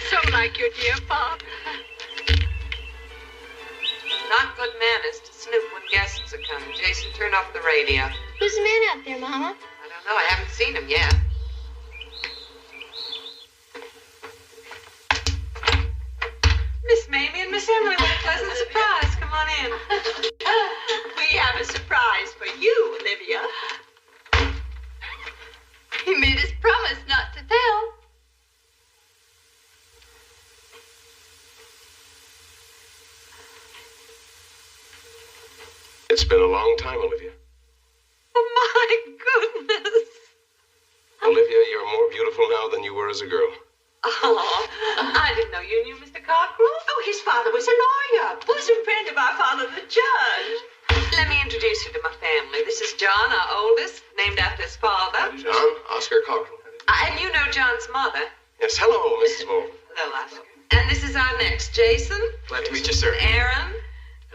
So like your dear father. Not good manners to snoop when guests are coming. Jason, turn off the radio. Who's the man out there, Mama? I don't know. I haven't seen him yet. Miss Mamie and Miss Emily, what a pleasant surprise. Come on in. We have a surprise for you, Olivia. He made us promise not to tell. It's been a long time, Olivia. Oh, my goodness. Olivia, you're more beautiful now than you were as a girl. Oh, I didn't know you knew Mr. Cockrell. Oh, his father was a lawyer. Bosom friend of our father, the judge. Let me introduce you to my family. This is John, our oldest, named after his father. John, Oscar Cockrell. And you know John's mother. Yes, hello, Mrs. Walton. Hello, Oscar. And this is our next, Jason. Glad to meet you, sir. Aaron.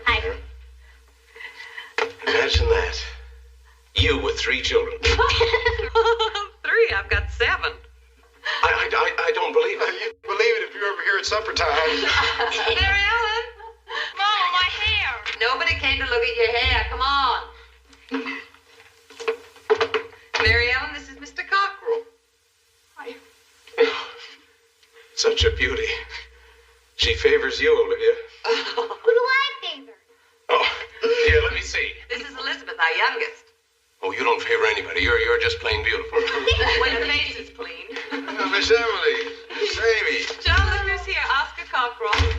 Hi. Imagine that. You with 3 children. 3, I've got 7. I don't believe it. You'd believe it if you were over here at supper time. Mary Ellen. Mama, my hair. Nobody came to look at your hair. Come on. Mary Ellen, this is Mr. Cockrell. Hi. Such a beauty. She favors you, Olivia. Who do I favor? Oh, here, let me see. This is Elizabeth, our youngest. Oh, you don't favor anybody. You're just plain beautiful. When your face is clean. Miss Emily. Miss Amy. John, look who's here. Oscar Cockrell.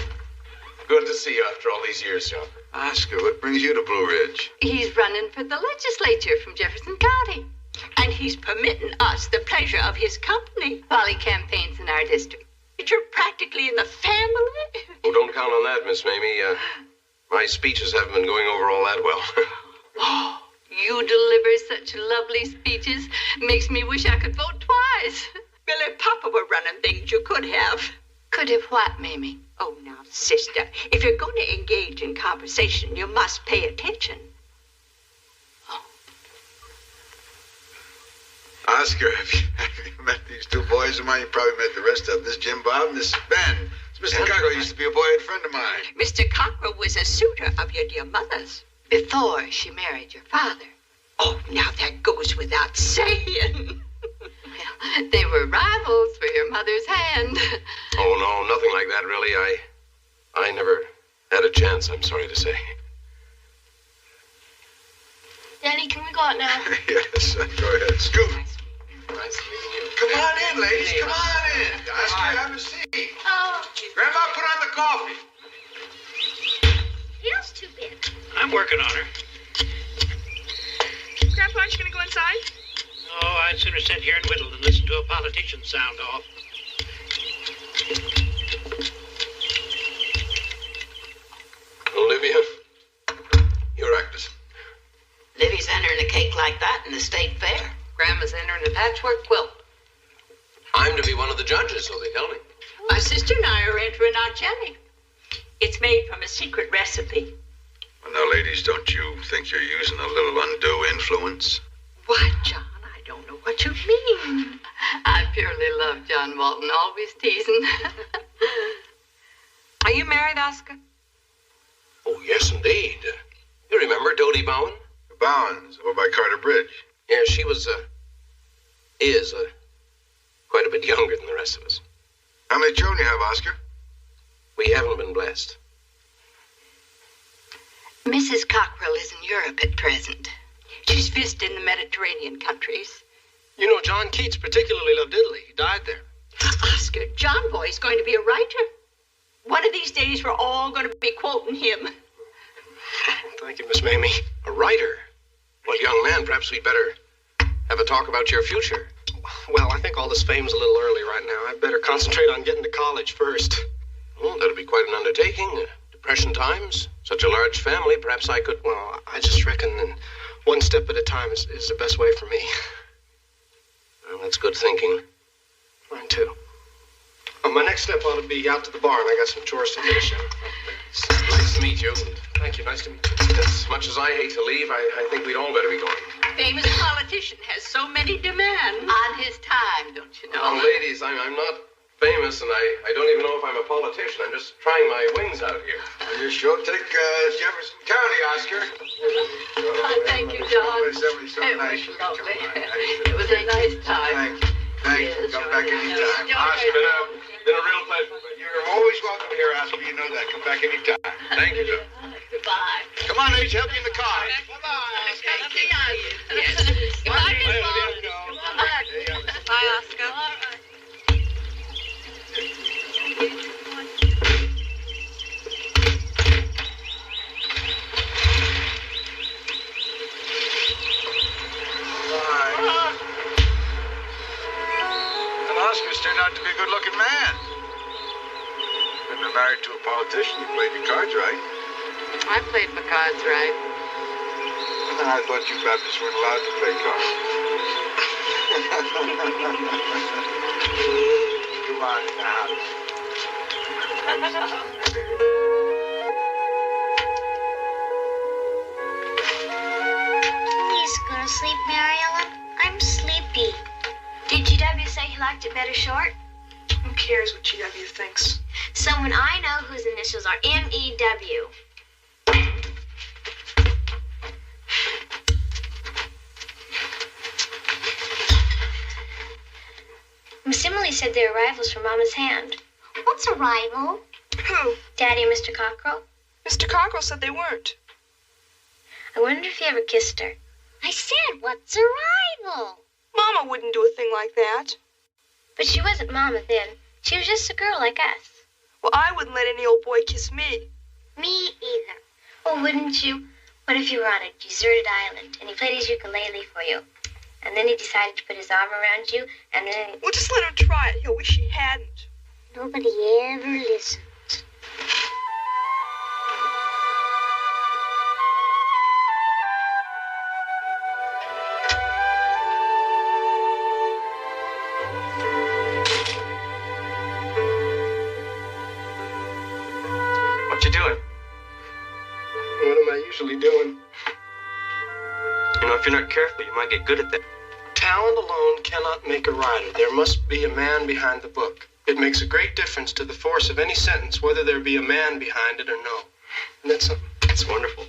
Good to see you after all these years, John. Oscar, what brings you to Blue Ridge? He's running for the legislature from Jefferson County. And he's permitting us the pleasure of his company. While he campaigns in our district. You're practically in the family. Oh, don't count on that, Miss Mamie. My speeches haven't been going over all that well. Oh, you deliver such lovely speeches. Makes me wish I could vote twice. Well, if Papa were running things, you could have. Could have what, Mamie? Oh, now, sister, if you're going to engage in conversation, you must pay attention. Oscar, have you met these 2 boys of mine? You probably met the rest of them. This is Jim Bob and this is Ben. This Mr. Cockrell used to be a boyhood friend of mine. Mr. Cockrell was a suitor of your dear mother's. Before she married your father. Oh, now that goes without saying. Well, they were rivals for your mother's hand. Oh, no, nothing like that, really. I never had a chance, I'm sorry to say. Daddy, can we go out now? Yes, go ahead. Scoot. Nice meeting you. Come on in, ladies. Come on in. Oscar, have a seat. Oh, Grandma, put on the coffee. feels too big. I'm working on her. Grandpa, aren't you going to go inside? Oh, I'd sooner sit here and whittle than listen to a politician sound off. Olivia, you're actress. Livy's entering a cake like that the state fair. Grandma's entering the patchwork quilt. I'm to be one of the judges, so they tell me. My sister and I are entering our jelly. It's made from a secret recipe. Well, now, ladies, don't you think you're using a little undue influence? Why, John, I don't know what you mean. I purely love John Walton, always teasing. Are you married, Oscar? Oh, yes, indeed. You remember Dodie Bowen? Bowens, over by Carter Bridge. Yeah, she is quite a bit younger than the rest of us. How many children do you have, Oscar? We haven't been blessed. Mrs. Cockrell is in Europe at present. She's visiting the Mediterranean countries. You know, John Keats particularly loved Italy. He died there. Oscar, John Boy's going to be a writer. One of these days, we're all going to be quoting him. Thank you, Miss Mamie. A writer? Well, young man, perhaps we'd better have a talk about your future. Well, I think all this fame's a little early right now. I'd better concentrate on getting to college first. Well, that'll be quite an undertaking. Depression times, such a large family, perhaps I could... Well, I just reckon that one step at a time is the best way for me. Well, that's good thinking. Mine, too. Well, my next step ought to be out to the barn. I got some chores to finish up. Nice to meet you. Thank you. Nice to meet you. As much as I hate to leave, I think we'd all better be going. Famous politician has so many demands. On his time, don't you know? Now, ladies, I'm not famous, and I don't even know if I'm a politician. I'm just trying my wings out here. Well, you sure take Jefferson County, Oscar. Thank you, John. It was so nice. Lovely. It was a nice time. Thank you. Thank you. Come back anytime. Oscar, been a real pleasure. But you're always welcome here, Oscar. You know that. Come back anytime. Thank you, John. Goodbye. Come on, ladies. Help you in the car. Bye-bye. Yes. Goodbye, Miss Walton. Come on back. Bye, Oscar. All right. And Oscar's turned out to be a good-looking man. Been married to a politician. You played your cards right. I played my cards right. And then I thought you Baptists weren't allowed to play cards. Come on in the house. Please go to sleep, Mary Ellen. I'm sleepy. Did GW say he liked it better short? Who cares what GW thinks? Someone I know whose initials are MEW. Miss Emily said they're rivals for Mama's hand. What's a rival? Who? Daddy and Mr. Cockrell. Mr. Cockrell said they weren't. I wonder if he ever kissed her. I said, what's a rival? Mama wouldn't do a thing like that. But she wasn't Mama then. She was just a girl like us. Well, I wouldn't let any old boy kiss me. Me either. Oh, wouldn't you? What if you were on a deserted island and he played his ukulele for you? And then he decided to put his arm around you, and then... Well, just let her try it. He'll wish he hadn't. Nobody ever listens. What you doing? What am I usually doing? You know, if you're not careful, you might get good at that. Talent alone cannot make a writer. There must be a man behind the book. It makes a great difference to the force of any sentence, whether there be a man behind it or no. And that's something. That's wonderful.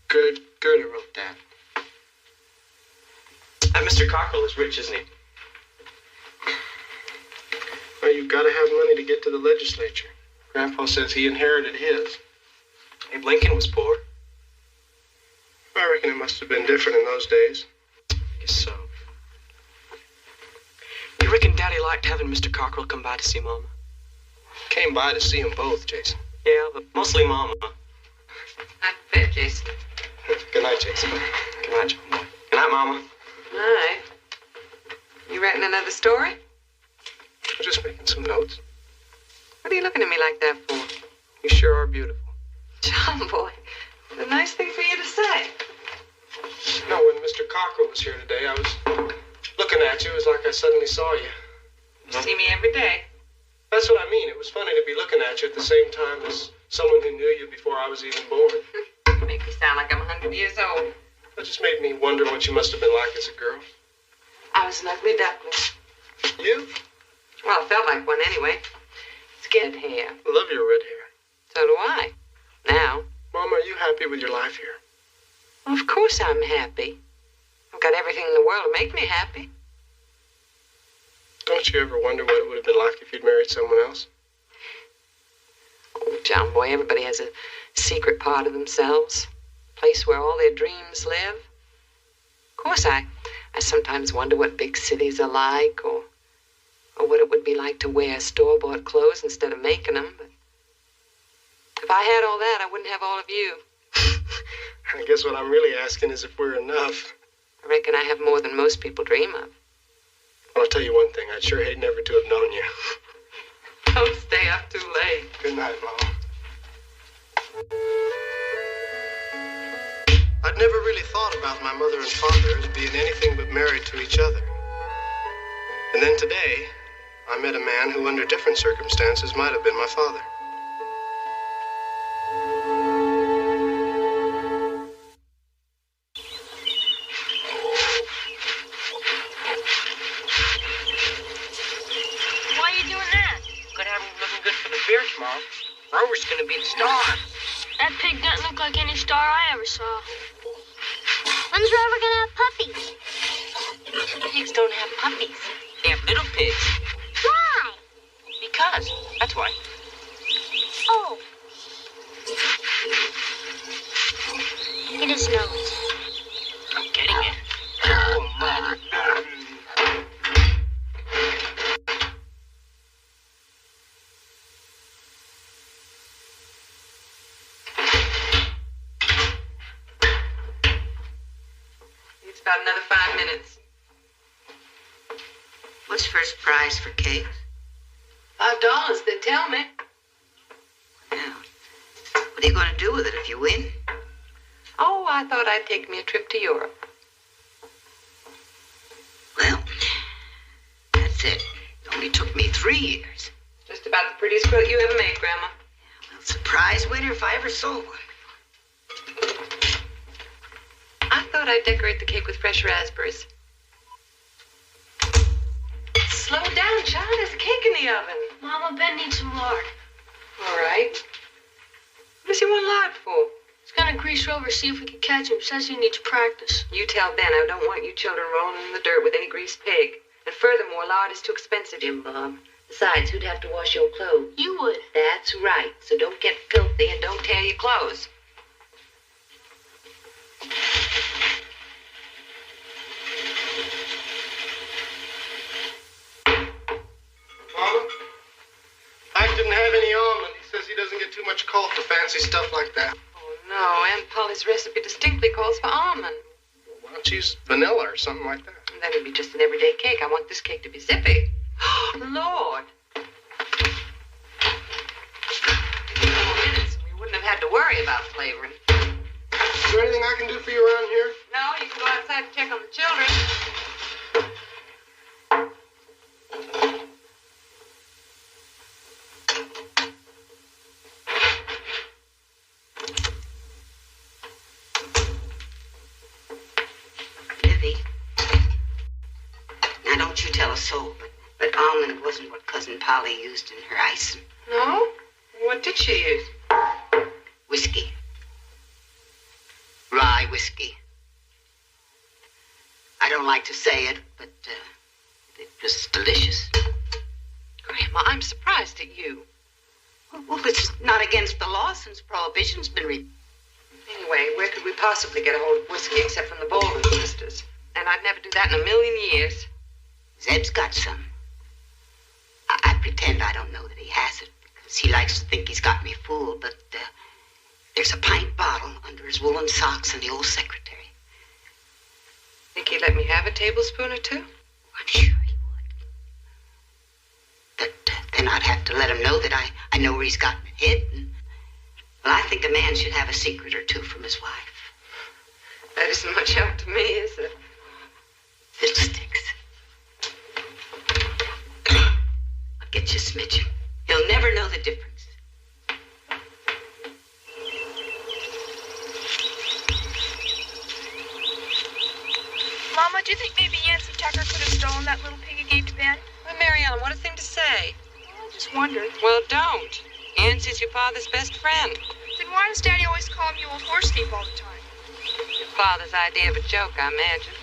Gerda wrote that. That Mr. Cockrell is rich, isn't he? Well, you've got to have money to get to the legislature. Grandpa says he inherited his. Abe Lincoln was poor. I reckon it must have been different in those days. I guess so. You reckon Daddy liked having Mr. Cockrell come by to see Mama? Came by to see them both, Jason. Yeah, but mostly Mama. I bet, Jason. Good night, Jason. Good night, John boy. Good night, Mama. All right. You writing another story? I'm just making some notes. What are you looking at me like that for? You sure are beautiful. John boy, what a nice thing for you to say. No, when Mr. Cockrell was here today, I was looking at you. It was like I suddenly saw you. You see me every day. That's what I mean. It was funny to be looking at you at the same time as someone who knew you before I was even born. You make me sound like I'm 100 years old. That just made me wonder what you must have been like as a girl. I was an ugly duckling. You? Well, I felt like one anyway. Skin hair. I love your red hair. So do I. Now. Mom, are you happy with your life here? Well, of course I'm happy. I've got everything in the world to make me happy. Don't you ever wonder what it would have been like if you'd married someone else? Oh, John boy, everybody has a secret part of themselves. A place where all their dreams live. Of course, I sometimes wonder what big cities are like, or what it would be like to wear store-bought clothes instead of making them. But if I had all that, I wouldn't have all of you. I guess what I'm really asking is if we're enough. I reckon I have more than most people dream of. Well, I'll tell you one thing. I'd sure hate never to have known you. Don't stay up too late. Good night, Mom. I'd never really thought about my mother and father as being anything but married to each other. And then today, I met a man who, under different circumstances, might have been my father. Why are you doing that? Gotta have him looking good for the beer tomorrow. Rover's gonna be the star. That pig doesn't look like any star I ever saw. When's Rover gonna have puppies? Pigs don't have puppies. They have little pigs. Why? Because. That's why. Oh. Get his nose. I'm getting it. Oh, Mom. It's about another 5 minutes. What's first prize for cakes? $5, they tell me. Well, what are you going to do with it if you win? Oh, I thought I'd take me a trip to Europe. Well, that's it. It only took me 3 years. Just about the prettiest quilt you ever made, Grandma. Well, surprise winner if I ever saw one. I thought I'd decorate the cake with fresh raspberries. Slow down, child. There's a cake in the oven. Mama, Ben needs some lard. All right. What does he want lard for? He's gonna grease Rover, see if we can catch him. Says he needs practice. You tell Ben I don't want you children rolling in the dirt with any greased pig. And furthermore, lard is too expensive, Jim Bob. Besides, who'd have to wash your clothes? You would. That's right. So don't get filthy and don't tear your clothes. Mama? Ike didn't have any almond. He says he doesn't get too much call for fancy stuff like that. Oh, no. Aunt Polly's recipe distinctly calls for almond. Why don't you use vanilla or something like that? That would be just an everyday cake. I want this cake to be zippy. Lord. 4 minutes, and we wouldn't have had to worry about flavoring. Is there anything I can do for you around here? No, you can go outside and check on the children. Livy. Now, don't you tell a soul, but almond wasn't what Cousin Polly used in her icing. No? What did she use? Whiskey. Rye whiskey. I don't like to say it, but it was delicious. Grandma, I'm surprised at you. Well, it's not against the law since Prohibition's been Anyway, where could we possibly get a hold of whiskey except from the Waltons sisters? And I'd never do that in a million years. Zeb's got some. I pretend I don't know that he has it, because he likes to think he's got me fooled, but there's a pint bottle under his woolen socks in the old secretary. Think he'd let me have a tablespoon or two? I'm sure he would. But then I'd have to let him know that I know where he's gotten it hid. And, well, I think a man should have a secret or two from his wife. That isn't much help to me, is it? Fiddlesticks. I'll get you a smidgen. You'll never know the difference. Mama, do you think maybe Yancy Tucker could have stolen that little pig he gave to Ben? Well, Mary Ellen, what a thing to say. I just wondered. Well, don't. Yancy's your father's best friend. Then why does Daddy always call him you old horse thief all the time? Your father's idea of a joke, I imagine.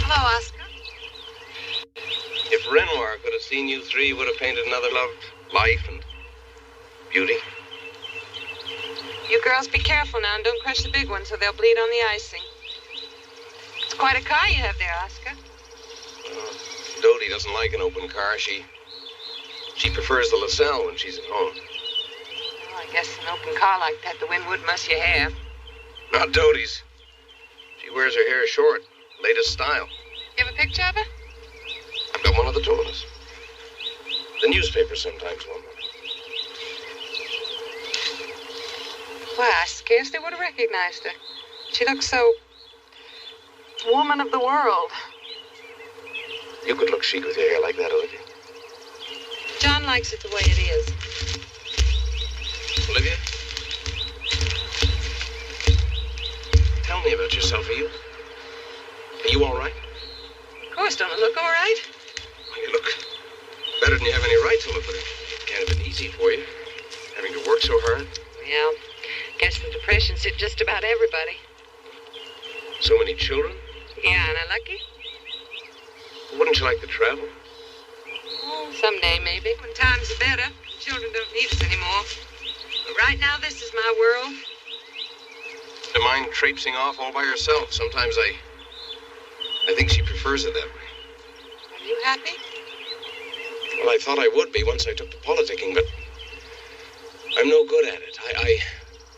Hello, Oscar. If Renoir could have seen you three, he would have painted another love, life, and beauty. You girls be careful now and don't crush the big ones or they'll bleed on the icing. It's quite a car you have there, Oscar. Dodie doesn't like an open car. She prefers the LaSalle when she's at home. Well, I guess an open car like that, the Winwood must you have. Not Dodie's. She wears her hair short, latest style. You have a picture of her? I've got one of the two of us. The newspaper sometimes won one. Why, I scarcely would have recognized her. She looks so... woman of the world. You could look chic with your hair like that, Olivia. John likes it the way it is. Olivia? Tell me about yourself. Are you all right? Of course, don't it look all right? Well, you look better than you have any right to look, but it can't have been easy for you, having to work so hard. Well, guess the depression's hit just about everybody. So many children. Yeah, and I lucky? Wouldn't you like to travel? Oh, someday, maybe. When times are better. Children don't need us anymore. But right now, this is my world. To mind traipsing off all by herself. Sometimes I think she prefers it that way. Are you happy? Well, I thought I would be once I took to politicking, but I'm no good at it.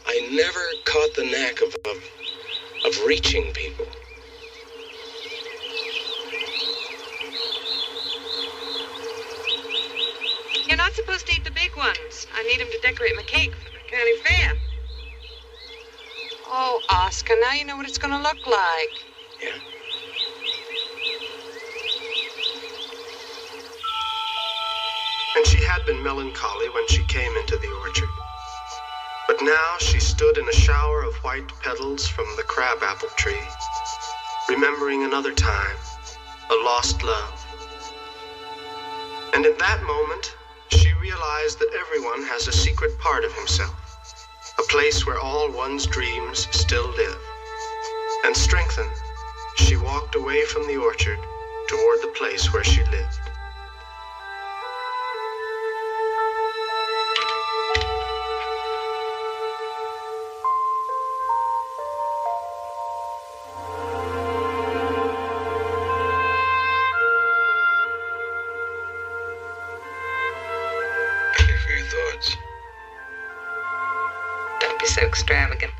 I never caught the knack of reaching people. You're not supposed to eat the big ones. I need them to decorate my cake for the county fair. Oh, Oscar, now you know what it's going to look like. Yeah? And she had been melancholy when she came into the orchard. But now she stood in a shower of white petals from the crabapple tree, remembering another time, a lost love. And in that moment, she realized that everyone has a secret part of himself, a place where all one's dreams still live. And strengthened, she walked away from the orchard toward the place where she lived. Don't be so extravagant.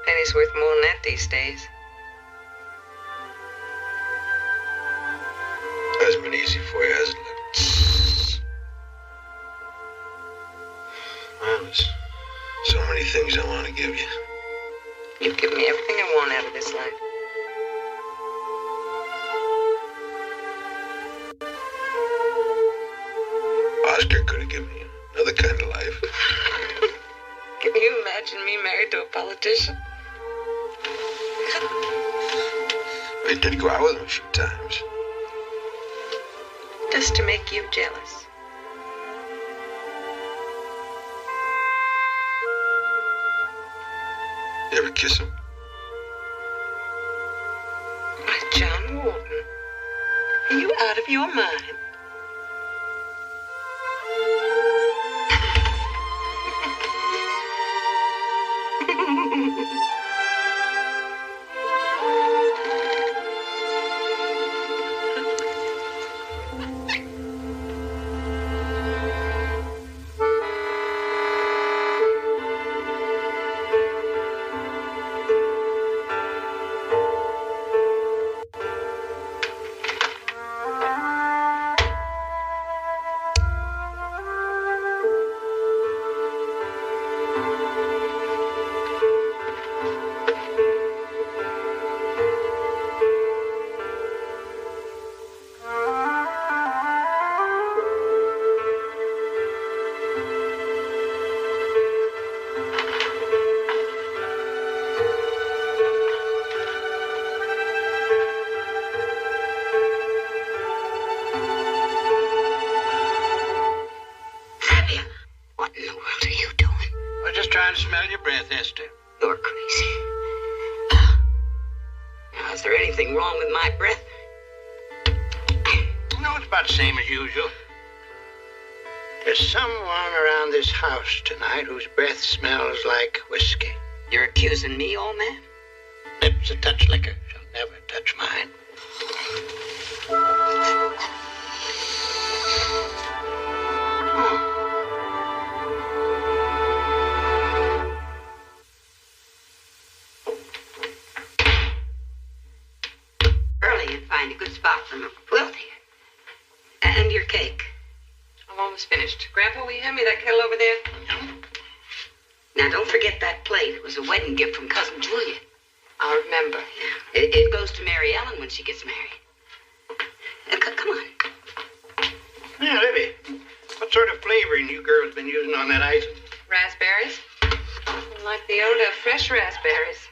Penny's worth more than that these days. Hasn't been easy for you, hasn't it? Well, there's so many things I want to give you. You've given me everything I want out of this life. Oscar could have given you another kind of life. Can you imagine me married to a politician? We did go out with him a few times. Just to make you jealous. You ever kiss him? Why, John Walton, are you out of your mind? trying to smell your breath, Esther. You're crazy. Now, is there anything wrong with my breath? No, it's about the same as usual. There's someone around this house tonight whose breath smells like whiskey. You're accusing me, old man? Lips a touch liquor shall never touch mine. Early and find a good spot for my quilt here. And your cake. I'm almost finished. Grandpa, will you hand me that kettle over there? Now, don't forget that plate. It was a wedding gift from Cousin Julia. I'll remember. It goes to Mary Ellen when she gets married. Come on. Yeah, Libby, what sort of flavoring you girls been using on that ice? Raspberries. Like the odor of fresh raspberries.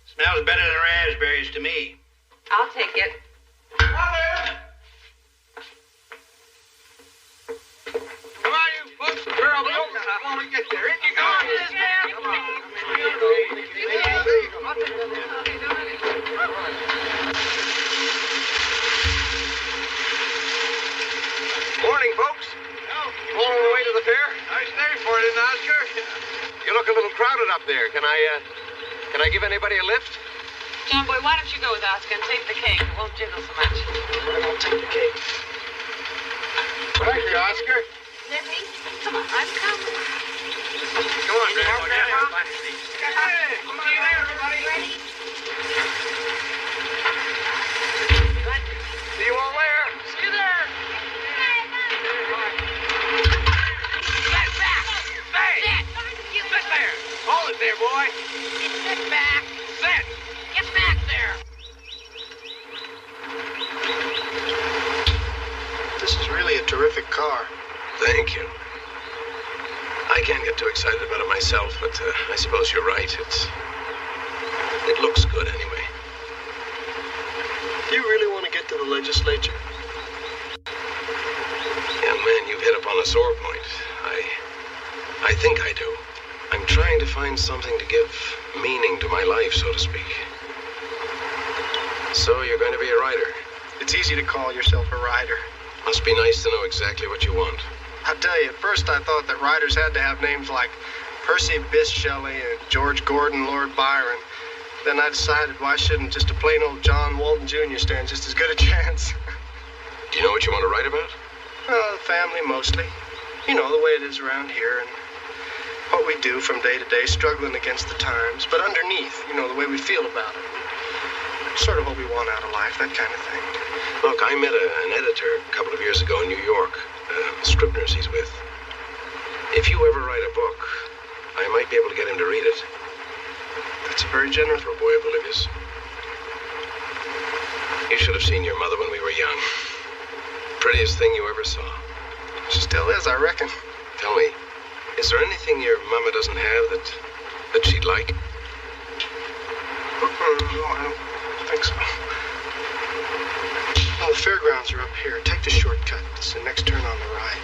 Smells better than raspberries to me. I'll take it. Come on, you folks. The door will be open before we get there. In you go. Come on. Morning, folks. You all on the way to the fair? Nice day for it, isn't it, Oscar? You look a little crowded up there. Can I give anybody a lift? John Boy, why don't you go with Oscar and take the cake? It won't jiggle so much. I'll take the cake. Thank you, Oscar. Libby, come on, I'm coming. Come on, Grandpa. Hey, come on there, everybody. Ready? See you all there. See you there. Sit there. Hold it there, boy. Sit back. Sit. Get back there. This is really a terrific car. Thank you. I can't get too excited about it myself, but I suppose you're right. It looks good anyway. Do you really want to get to the legislature? Young man, you've hit upon a sore point. I think I do. I'm trying to find something to give meaning to my life, so to speak. So you're going to be a writer? It's easy to call yourself a writer. Must be nice to know exactly what you want. I'll tell you, at first I thought that writers had to have names like Percy Bysshe Shelley and George Gordon, Lord Byron. Then I decided why shouldn't just a plain old John Walton Jr. stand just as good a chance? Do you know what you want to write about? Well, family mostly. You know, the way it is around here and what we do from day to day, struggling against the times. But underneath, you know, the way we feel about it. Sort of what we want out of life, that kind of thing. Look, I met an editor a couple of years ago in New York. Scribner's he's with. If you ever write a book, I might be able to get him to read it. That's very generous for a boy of Olivia's. You should have seen your mother when we were young. Prettiest thing you ever saw. She still is, I reckon. Tell me, is there anything your mama doesn't have that she'd like? No, I don't think so. Oh, the fairgrounds are up here. Take the shortcut. It's the next turn on the right.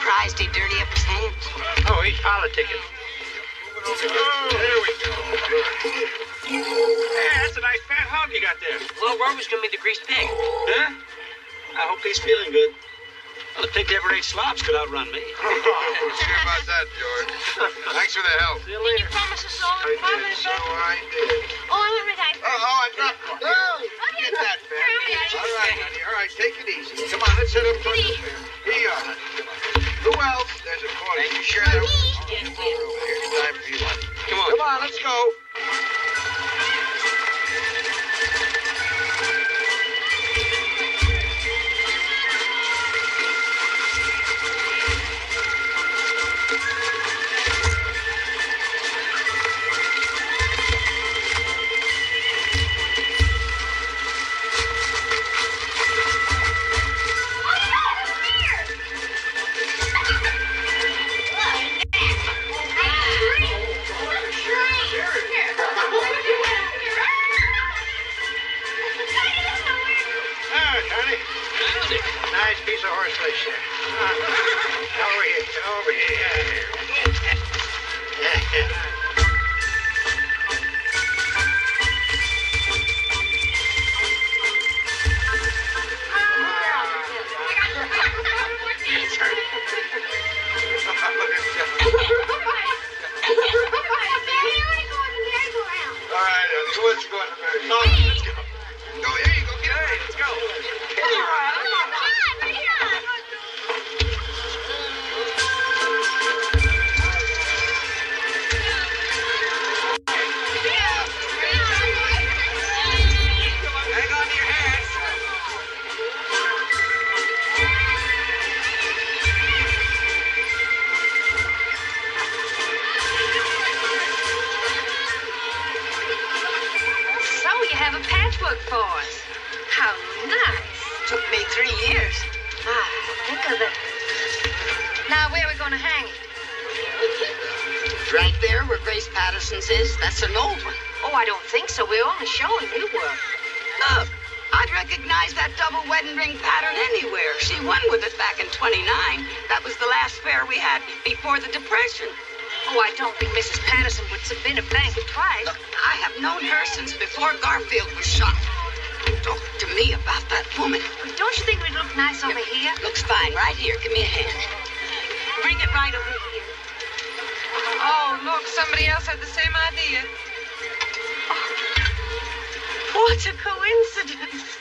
Surprised he dirty up his hands. Oh, he's politicking. There we go. Hey, that's a nice fat hog you got there. Well, Roby's gonna be the greased pig. Huh? I hope he's feeling good. Well, the pig that ever ate slops could outrun me. Sure about that, George. Thanks for the help. See you Did you later. promise us all in 5 minutes? So I did. Oh, I'm all right. I dropped one. Oh, get that, man. All right, honey. All right, take it easy. Come on, let's head up towards the fair. Here you are, honey. Come on. Who else? There's a corner. You sure that was over here? Time for you. Come on. Come on, let's go. Who wants to go on the ferry? No, let's go. Go, here you go. Get Hey, let's go. Hang on to your hats. So you have a patchwork for us. How nice. Took me 3 years. Ah, think of it. Now, where are we going to hang it? Right there where Grace Patterson's is. That's an old one. Oh, I don't think so. We're only showing new work. Look, I'd recognize that double wedding ring pattern anywhere. She won with it back in 29. That was the last fair we had before the Depression. Oh, I don't think Mrs. Patterson would submit a blanket twice. Look, I have known her since before Garfield was shot. Talk to me about that woman. Don't you think we'd look nice over here? Looks fine. Right here. Give me a hand. Bring it right over here. Oh, look, somebody else had the same idea. Oh, what a coincidence.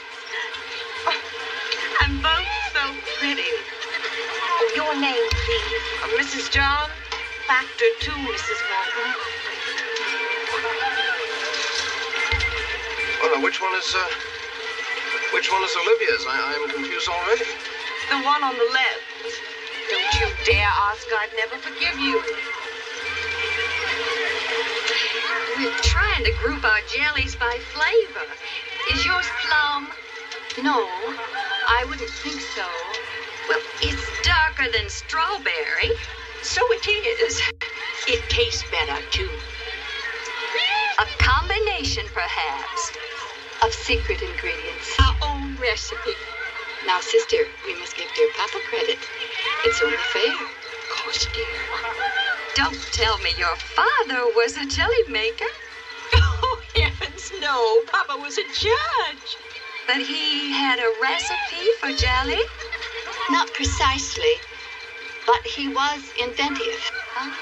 Oh, and both so pretty. Oh, your name, please. Mrs. John, Factor 2, Mrs. Walton. Oh, now, which one is Olivia's? I'm confused already. The one on the left. Don't you dare ask. I'd never forgive you. We're trying to group our jellies by flavor. Is yours plum? No, I wouldn't think so. Well, it's darker than strawberry. So it is. It tastes better, too. A combination, perhaps, of secret ingredients. Our own recipe. Now, sister, we must give dear Papa credit. It's only fair. Of course, dear. Don't tell me your father was a jelly maker. Oh, heavens, no. Papa was a judge. But he had a recipe for jelly? Not precisely, but he was inventive. Huh?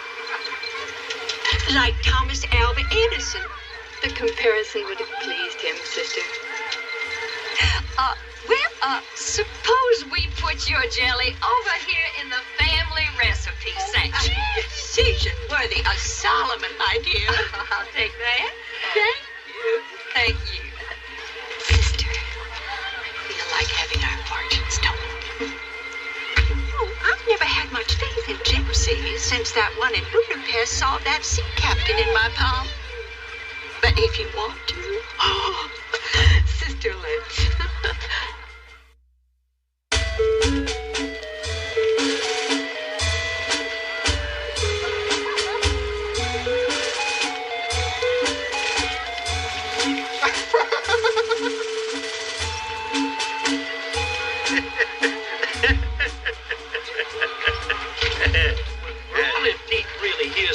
Like Thomas Alva Edison. The comparison would have pleased him, sister. Suppose we put your jelly over here in the family recipe section. Decision worthy of Solomon, my dear. I'll take that. Thank you. Thank you. Sister, I feel like having our fortunes told. Oh, I've never had much faith in gypsies since that one in Budapest saw that sea captain in my palm. But if you want to, sister, let's.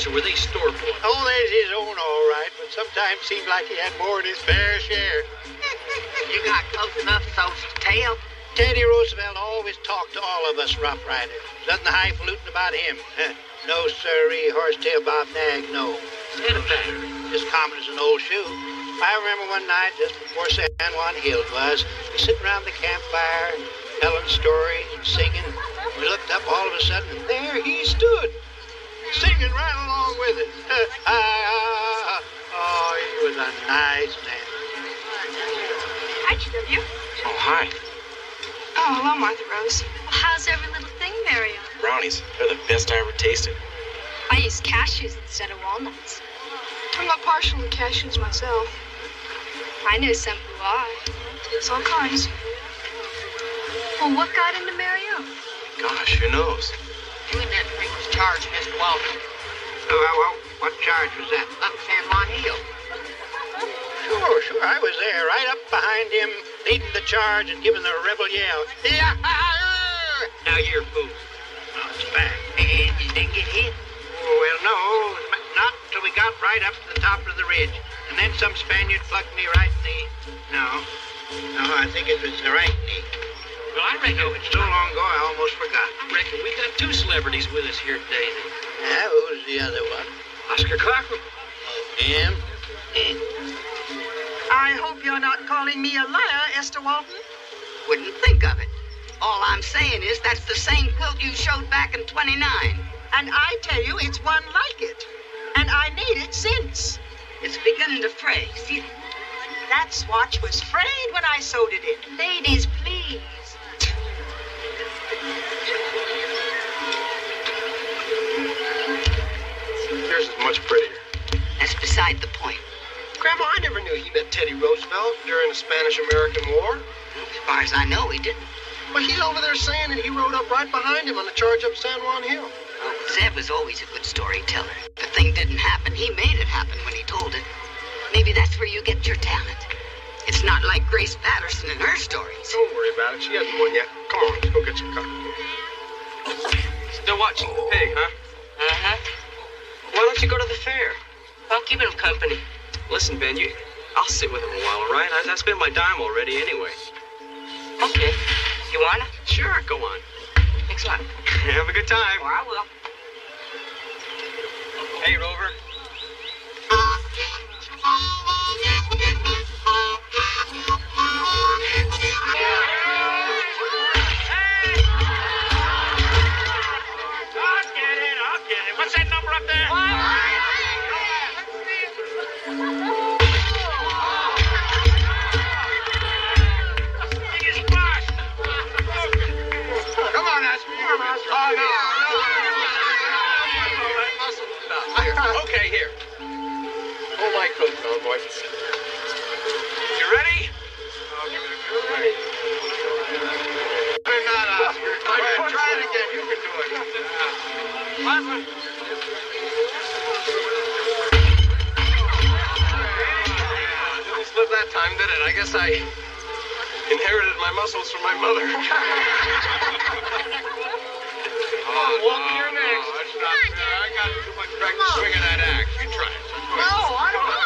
Or were they store-bought? Oh, there's his own, all right, but sometimes seemed like he had more than his fair share. You got close enough so to tell? Teddy Roosevelt always talked to all of us Rough Riders. Nothing highfalutin about him. No, sirree, horsetail Bob Nag, no. As common as an old shoe. I remember one night, just before San Juan Hill was, we sitting around the campfire, telling stories and singing. We looked up all of a sudden, and there he stood, singing right along with it. Oh, he was a nice man. Hi, GW. Oh, hi. Oh, hello, Martha Rose. Well, how's every little thing, Marion? Brownies. They're the best I ever tasted. I use cashews instead of walnuts. I'm not partial to cashews myself. I know some who are. There's all kinds. Well, what got into Marion? Gosh, who knows? You and that thing was charged, Mr. Walton. Well, what charge was that? Up San Juan Hill. Sure. I was there, right up behind him, leading the charge and giving the rebel yell. Yeah! Now you're fool. Oh, it's back. And you didn't get hit? Well, no, not until we got right up to the top of the ridge. And then some Spaniard plugged me right knee. No, I think it was the right knee. Well, I reckon it's so long ago I almost forgot. I reckon we got two celebrities with us here today. Who's the other one? Oscar Cockrell. Oh, him? hope you're not calling me a liar, Esther Walton. Wouldn't think of it. All I'm saying is that's the same quilt you showed back in 29. And I tell you, it's one like it. And I need it since. It's beginning to fray. See? That swatch was frayed when I sewed it in. Ladies, please. Yours is much prettier. That's beside the point. Grandma, I never knew he met Teddy Roosevelt during the Spanish-American War. As far as I know, he didn't. But he's over there saying that he rode up right behind him on the charge up San Juan Hill. Well, Zeb was always a good storyteller. The thing didn't happen. He made it happen when he told it. Maybe that's where you get your talent. It's not like Grace Patterson and her stories. Don't worry about it. She hasn't won yet. Come on, let's go get some coffee. Still watching the pig, huh? Uh-huh. Why don't you go to the fair? I'll keep him company. Listen, Ben, I'll sit with him a while, all right? I spent my dime already anyway. Okay. You wanna? Sure, go on. Thanks a lot. Have a good time. Or I will. Hey, Rover. I'll get it. What's that number up there? Come on, Ashby. Oh, no. Okay, here. Hold my coat, cowboy. You ready? Better not, Oscar. Go ahead, try it again. You can do it. Didn't slip that time, did it? I guess I inherited my muscles from my mother. Walk here next. That's not fair. I got too much practice swinging that axe. You try it. No, I don't want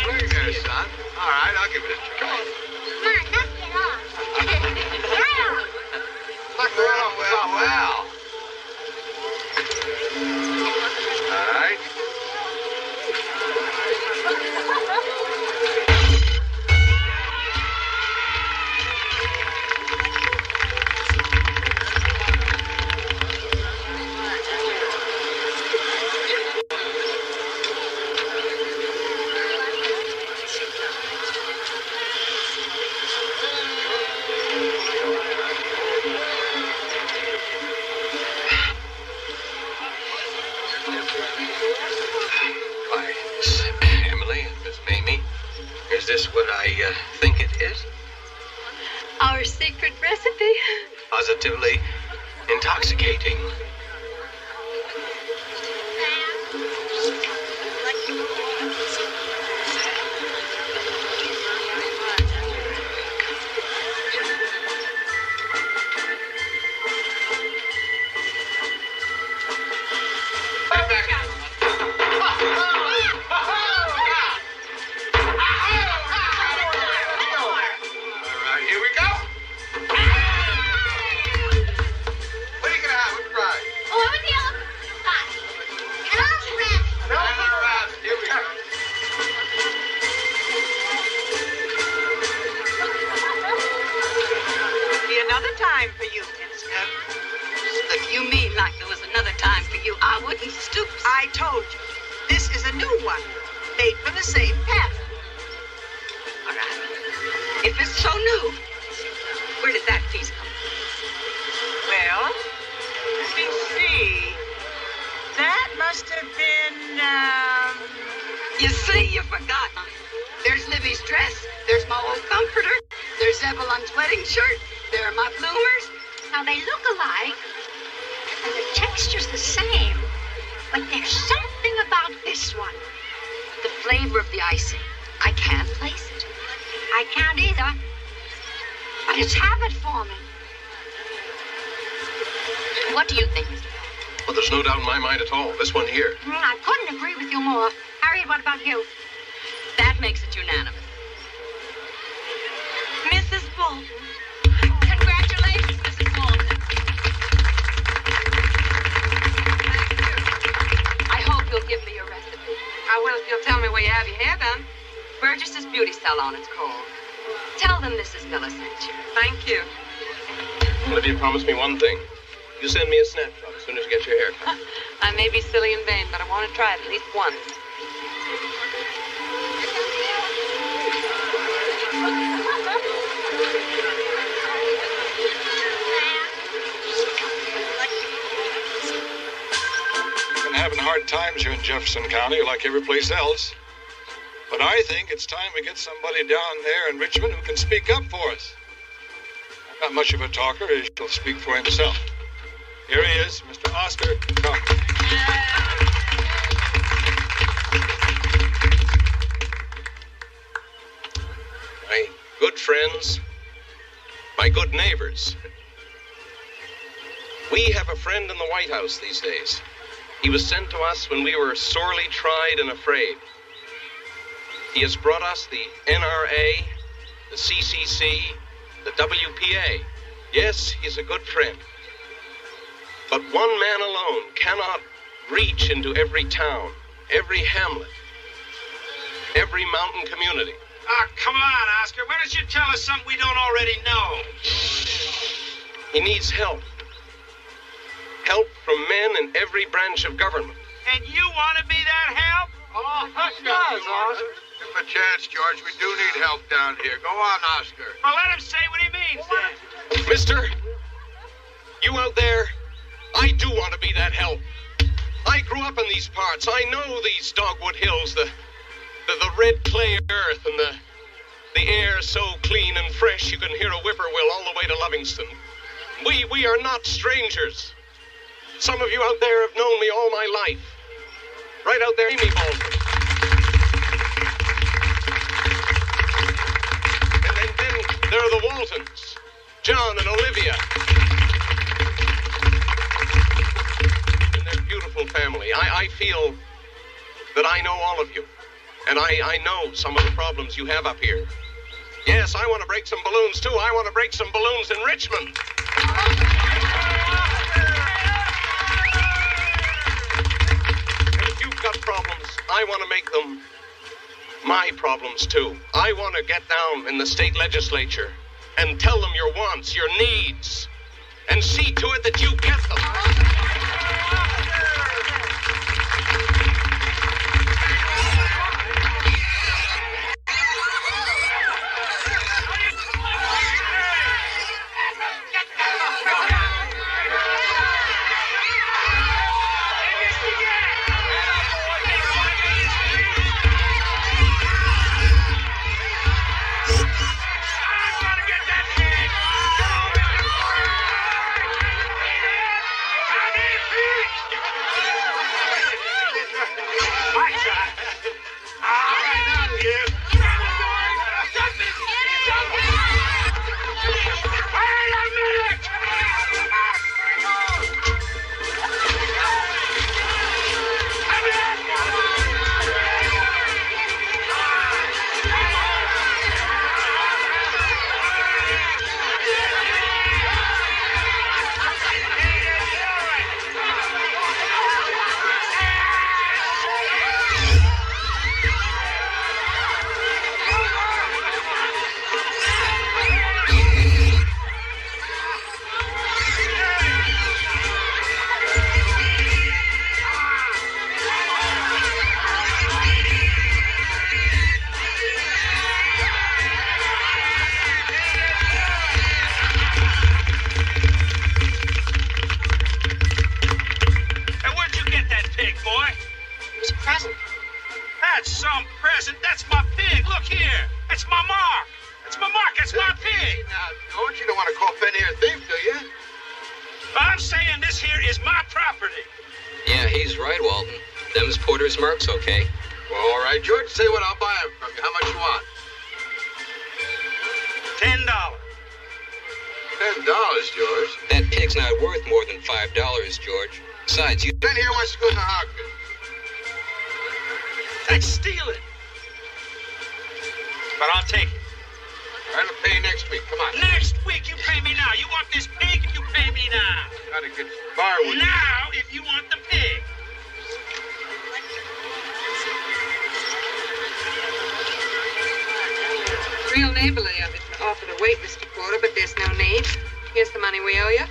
Swing there, son. All right, I'll give it a try. Come on, knock it off. Well. All right. Why, Miss Emily and Miss Mamie, is this what I think it is? Our secret recipe. Positively intoxicating. another time for you, Mister. If you mean like there was another time for you, I wouldn't stoop. I told you, this is a new one, made from the same pattern. All right. If it's so new, where did that piece come from? Well, let me see. That must have been, You see, you forgot. There's Libby's dress. There's my old comforter. There's Evelyn's wedding shirt. There are my bloomers. Now, they look alike, and the texture's the same, but there's something about this one. The flavor of the icing. I can't place it. I can't either, but it's habit forming. What do you think, Mr. Well, there's no doubt in my mind at all. This one here. I couldn't agree with you more. Harriet of you. That makes it unanimous. Mrs. Walton. Congratulations, Mrs. Walton. I hope you'll give me your recipe. I will if you'll tell me where you have your hair done. Burgess's Beauty Salon, it's called. Tell them Mrs. Miller sent you. Thank you. Olivia promised me one thing. You send me a snapshot as soon as you get your hair cut. I may be silly and vain, but I want to try it at least once. Been having hard times here in Jefferson County, like every place else. But I think it's time we get somebody down there in Richmond who can speak up for us. Not much of a talker, he'll speak for himself. Here he is, Mr. Oscar Cox. My good friends, my good neighbors. We have a friend in the White House these days. He was sent to us when we were sorely tried and afraid. He has brought us the NRA, the CCC, the WPA. Yes, he's a good friend. But one man alone cannot reach into every town, every hamlet, every mountain community. Ah, come on, Oscar. Why don't you tell us something we don't already know? He needs help. Help from men in every branch of government. And you want to be that help? Oh, hush up, Oscar. Give him a chance, George. We do need help down here. Go on, Oscar. Well, let him say what he means, then. Mister, you out there, I do want to be that help. I grew up in these parts. I know these dogwood hills, the red clay earth, and the air so clean and fresh you can hear a whippoorwill all the way to Livingston. We are not strangers. Some of you out there have known me all my life. Right out there, Amy Baldwin. And then there are the Waltons, John and Olivia. And their beautiful family. I feel that I know all of you. And I know some of the problems you have up here. Yes, I want to break some balloons, too. I want to break some balloons in Richmond. And if you've got problems, I want to make them my problems, too. I want to get down in the state legislature and tell them your wants, your needs, and see to it that you get them. Mark's okay. Well, all right, George, say what I'll buy him from you. How much you want? $10. $10, George? That pig's not worth more than $5, George. Besides, you... Ben here wants to go in the hog That's stealing. But I'll take it. I'll pay you next week. Come on. Next week, you pay me now. You want this pig, you pay me now. Gotta get firewood. Now, if you want the pig. Real neighborly of you to offer to wait, Mr. Porter, but there's no need. Here's the money we owe you.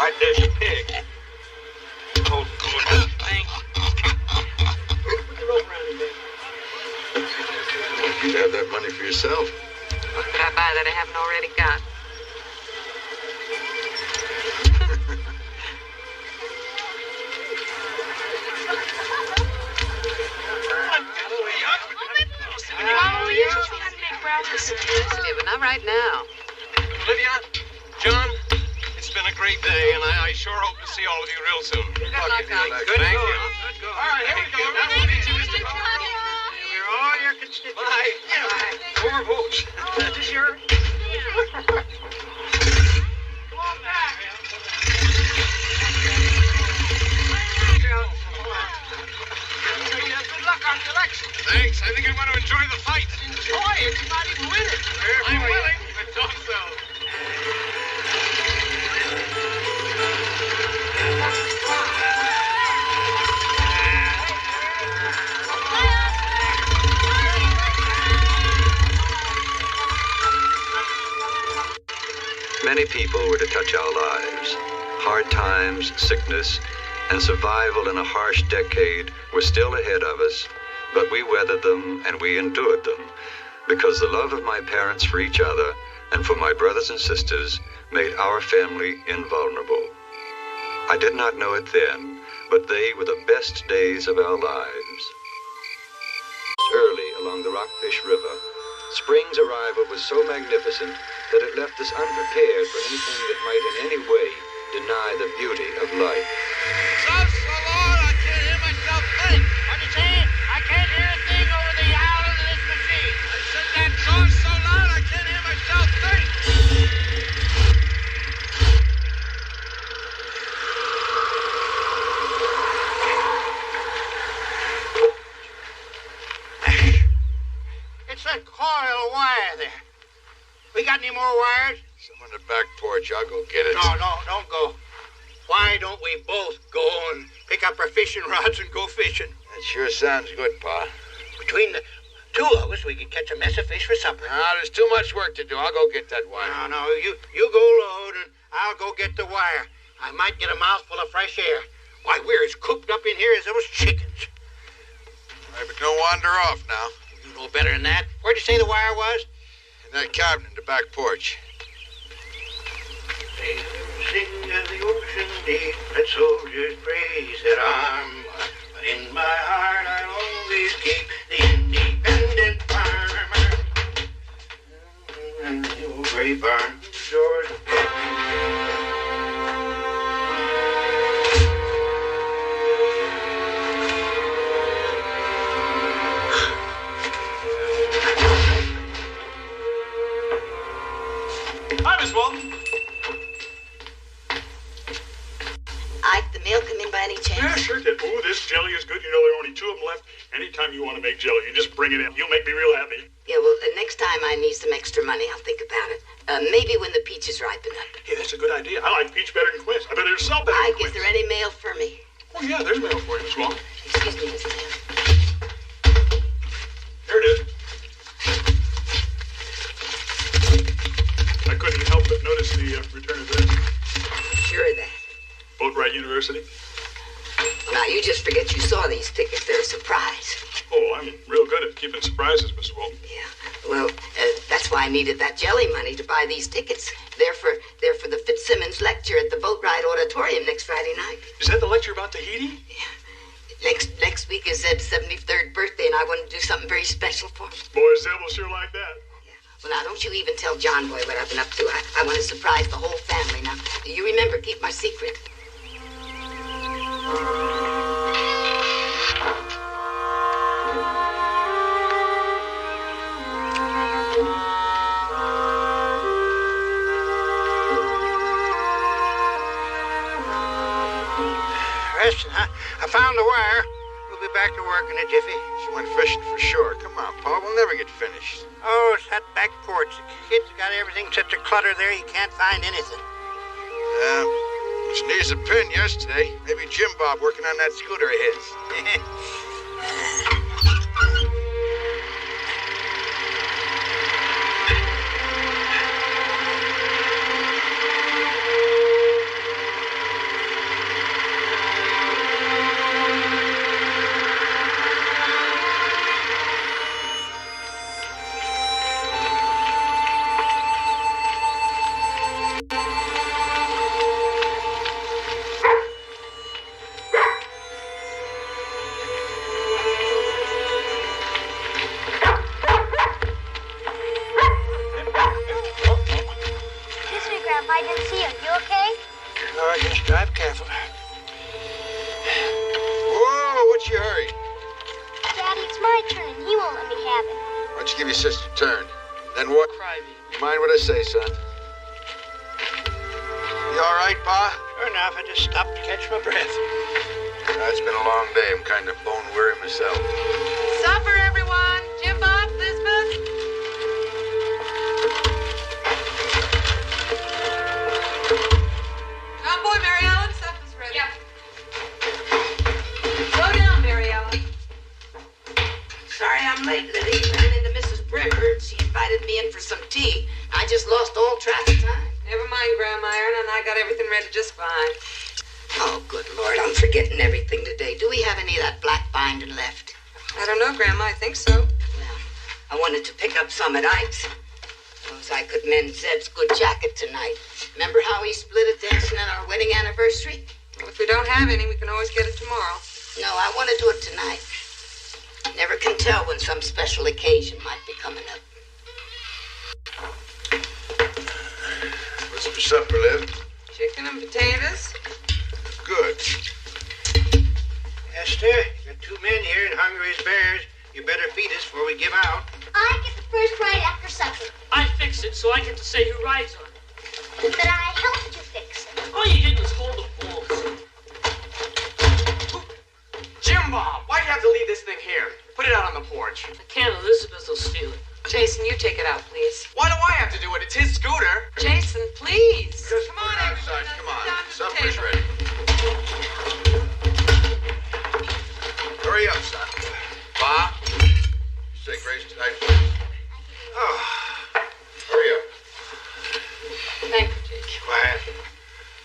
Right there's your pig. Oh, good. Thank you. Put the rope around him, baby. You'd have that money for yourself. What could I buy that I haven't already got? Mama, you teach me how to make breakfast? Yeah, but not right now. Olivia, John, it's been a great day, and I sure hope to see all of you real soon. Good luck, Doc. Good. Thank you. All right, here we go. We're all your constituents. Bye. Yeah. More votes. Is this yours? Come on back. Good luck on the election. Thanks. I think I'm going to enjoy the fight. Enjoy it. You might even win it. I'm willing. I thought so. Many people were to touch our lives. Hard times, sickness, and survival in a harsh decade were still ahead of us, but we weathered them and we endured them because the love of my parents for each other and for my brothers and sisters made our family invulnerable. I did not know it then, but they were the best days of our lives. Early along the Rockfish River, spring's arrival was so magnificent that it left us unprepared for anything that might in any way deny the beauty of life. So Lord, I can't hear myself think. What'd you say? I can't hear a thing over the yowling of this machine. I said that sauce so loud I can't hear myself think. It's that coil wire there. We got any more wires? Some on the back porch. I'll go get it. No, don't go. Why don't we both go and pick up our fishing rods and go fishing? That sure sounds good, Pa. Between the two of us, we could catch a mess of fish for supper. No, there's too much work to do. I'll go get that wire. No, you go load and I'll go get the wire. I might get a mouthful of fresh air. Why, we're as cooped up in here as those chickens. All right, but don't wander off now. You know better than that. Where'd you say the wire was? In that cabin in the back porch. Sing of the ocean deep, let soldiers praise their arm. But in my heart I'll always keep the independent farmer. And the old gray barn doors. Hi, Miss Walton. Ike, the mail come in by any chance? Yeah, sure did. Ooh, this jelly is good. You know, there are only 2 of them left. Anytime you want to make jelly, you just bring it in. You'll make me real happy. Yeah, well, next time I need some extra money. I'll think about it. Maybe when the peaches ripen up. Hey, that's a good idea. I like peach better than quince. I bet it'll sell better Ike, than is quince. there any mail for me? Oh, yeah, there's mail for you, Miss Walton. Excuse me, Miss Mail. Here it is. I couldn't help but notice the return address. Sure of that. Boatwright University. Now, you just forget you saw these tickets. They're a surprise. Oh, I'm real good at keeping surprises, Miss Walton. Yeah. Well, that's why I needed that jelly money to buy these tickets. They're for the Fitzsimmons lecture at the Boatwright Auditorium next Friday night. Is that the lecture about Tahiti? Yeah. Next week is Zeb's 73rd birthday, and I want to do something very special for him. Boy, Zeb will sure like that. Well, now, don't you even tell John Boy what I've been up to. I want to surprise the whole family. Now, you remember, keep my secret. question, huh? I found the wire. We'll be back to work in a jiffy. She went fishing for sure. Come on, Pa. We'll never get finished. Oh, it's that back porch. The kids got everything such a clutter there you can't find anything. She needs a pin yesterday. Maybe Jim Bob working on that scooter of his. I didn't see him. You okay? Oh, just drive careful. Whoa, what's your hurry? Daddy, it's my turn. He won't let me have it. Why don't you give your sister a turn? Then what? Crybaby. You mind what I say, son? You all right, Pa? Sure enough, I just stopped to catch my breath. It's been a long day. I'm kind of bone weary myself. Supper, everyone. Jim Bob, Lisbeth. Come, boy, Mary Ellen. Supper's ready. Yeah. Slow down, Mary Ellen. Sorry I'm late, Liddy. Ran into Mrs. Brickard. She invited me in for some tea. I just lost all track of time. Never mind, Grandma. Aaron and I got everything ready just fine. Oh, good Lord, I'm forgetting everything today. Do we have any of that black binding left? I don't know, Grandma. I think so. Well, I wanted to pick up some at Ike's. Suppose I could mend Zeb's good jacket tonight. Remember how he split it dancing on our wedding anniversary? Well, if we don't have any, we can always get it tomorrow. No, I want to do it tonight. Never can tell when some special occasion might be coming up. What's for supper, Liv? Chicken and potatoes. Good. Esther, you got two men here and hungry as bears. You better feed us before we give out. I get the first ride after supper. I fix it so I get to say who rides on it. But I helped you fix it. All you did was hold the balls. Jim Bob, why'd you have to leave this thing here? Put it out on the porch. I can't. Elizabeth will steal it. Jason, you take it out, please. Why do I have to do it? It's his scooter. Jason, please. Come on, outside. Come on. Supper's ready. Hurry up, son. Pa? Say grace tonight, please. Oh, Hurry up. Thank you, Jake. quiet.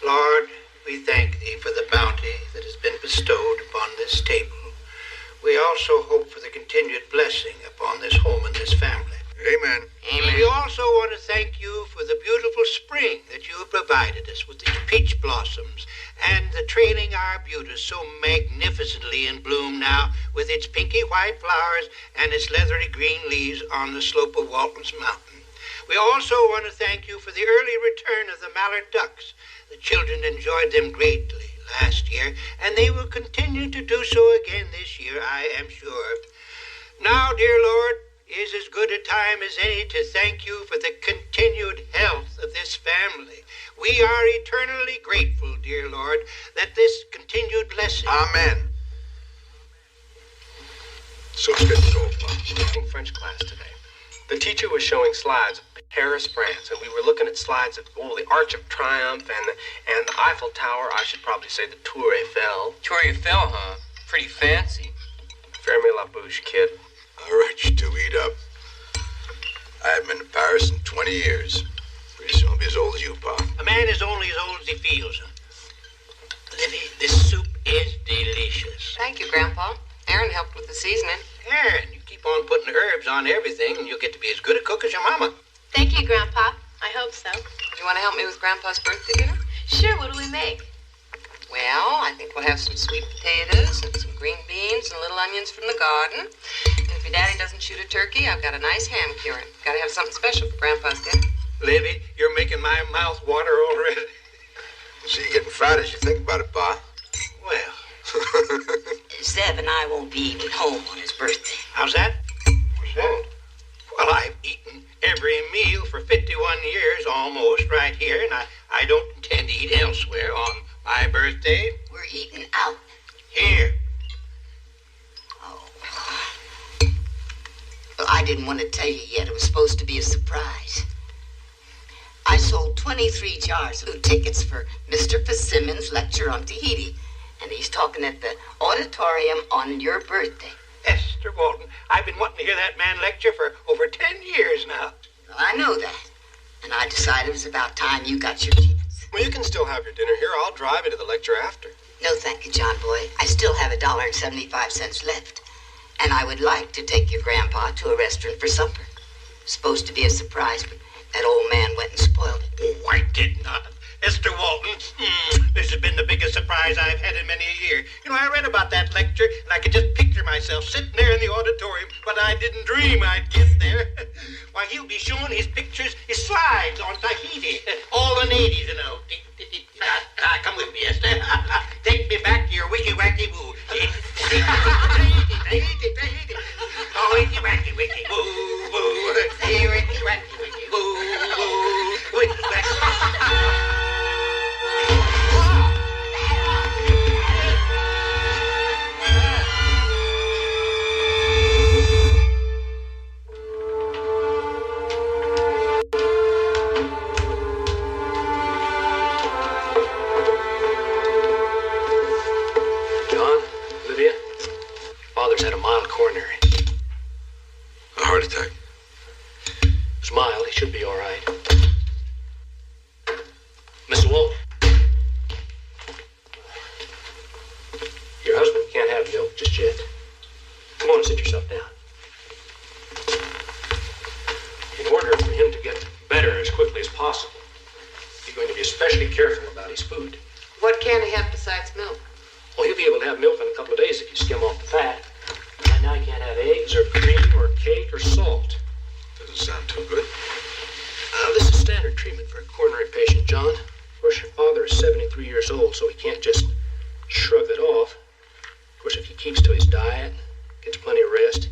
Lord, we thank thee for the bounty that has been bestowed upon this table. We also hope for the continued blessing upon this home and this family. Amen. We also want to thank you for the beautiful spring that you have provided us with these peach blossoms and the trailing arbutus so magnificently in bloom now with its pinky white flowers and its leathery green leaves on the slope of Waltons Mountain. We also want to thank you for the early return of the mallard ducks. The children enjoyed them greatly last year, and they will continue to do so again this year, I am sure. Now, dear Lord, is as good a time as any to thank you for the continued health of this family. We are eternally grateful, dear Lord, that this continued blessing. Amen. So it's good to go, Pa. In French class today, the teacher was showing slides of Paris, France, and we were looking at slides of the Arch of Triumph and the Eiffel Tower. I should probably say the Tour Eiffel. Tour Eiffel, huh? Pretty fancy. Ferme la bouche, kid. All right, you two, eat up. I haven't been to Paris in 20 years. Pretty soon I'll be as old as you, Pa. A man is only as old as he feels. Livy, this soup is delicious. Thank you, Grandpa. Aaron helped with the seasoning. Aaron, you keep on putting herbs on everything, and you'll get to be as good a cook as your mama. Thank you, Grandpa. I hope so. You want to help me with Grandpa's birthday dinner? Sure, what do we make? Well, I think we'll have some sweet potatoes and some green beans and little onions from the garden. And if your daddy doesn't shoot a turkey, I've got a nice ham curing. Gotta have something special for Grandpa's dinner. Livy, you're making my mouth water already. See, you're getting fat as you think about it, Pa. Well, Zeb and I won't be eating home on his birthday. how's that? What's that? Well, I've eaten every meal for 51 years almost right here, and I don't intend to eat elsewhere on my birthday. We're eating out Here. Well, I didn't want to tell you yet. It was supposed to be a surprise. I sold 23 jars of tickets for Mr. Persimmon's lecture on Tahiti. And he's talking at the auditorium on your birthday. Esther Walton, I've been wanting to hear that man lecture for over 10 years now. Well, I know that. And I decided it was about time you got your chance. Well, you can still have your dinner here. I'll drive you to the lecture after. No, thank you, John Boy. I still have $1.75 left. And I would like to take your grandpa to a restaurant for supper. Supposed to be a surprise, but that old man went and spoiled it. Oh, I did not. Esther Walton, this has been the biggest surprise I've had in many a year. You know, I read about that lecture, and I could just picture myself sitting there in the auditorium, but I didn't dream I'd get there. Why, he'll be showing his pictures, his slides on Tahiti. All the natives, you know. Come with me, Esther. Take me back to your wicky-wacky-woo. Tahiti. Oh, wicky-wacky-wicky-woo-woo. Hey, wicky-wacky-wicky-woo-woo. Wicky-wacky. Father's had a mild coronary. A heart attack. It's mild. He should be all right. Mrs. Walton. Your husband can't have milk just yet. Come on and sit yourself down. In order for him to get better as quickly as possible, you're going to be especially careful about his food. What can he have besides milk? Well, he'll be able to have milk in a couple of days if you skim off the fat. Right now he can't have eggs or cream or cake or salt. Doesn't sound too good. This is standard treatment for a coronary patient, John. Of course, your father is 73 years old, so he can't just shrug it off. Of course, if he keeps to his diet, gets plenty of rest,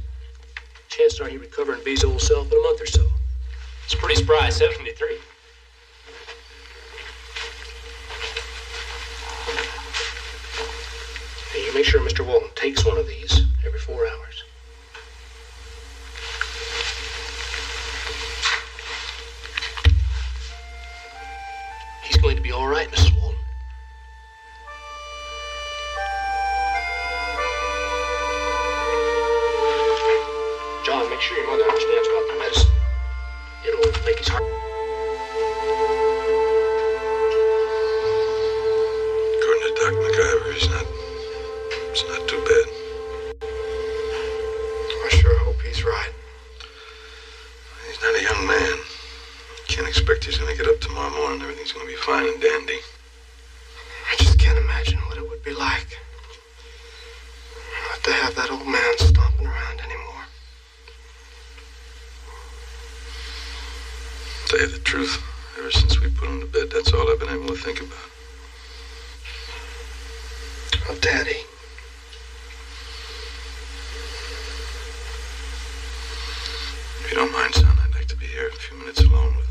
chances are he'll recover and be his old self in a month or so. It's pretty spry, 73. Hey, you make sure Mr. Walton takes one of these every 4 hours. He's going to be all right, Mrs. Walton. John, make sure your mother understands about the medicine. It'll make his heart... According to Doc MacGyver, it's not too bad. I sure hope he's right. He's not a young man. Can't expect he's going to get up tomorrow morning and everything's going to be fine and dandy. I just can't imagine what it would be like not to have that old man stomping around anymore. To tell you the truth, ever since we put him to bed, that's all I've been able to think about. Oh, Daddy. If you don't mind, son, I'd like to be here a few minutes alone with him.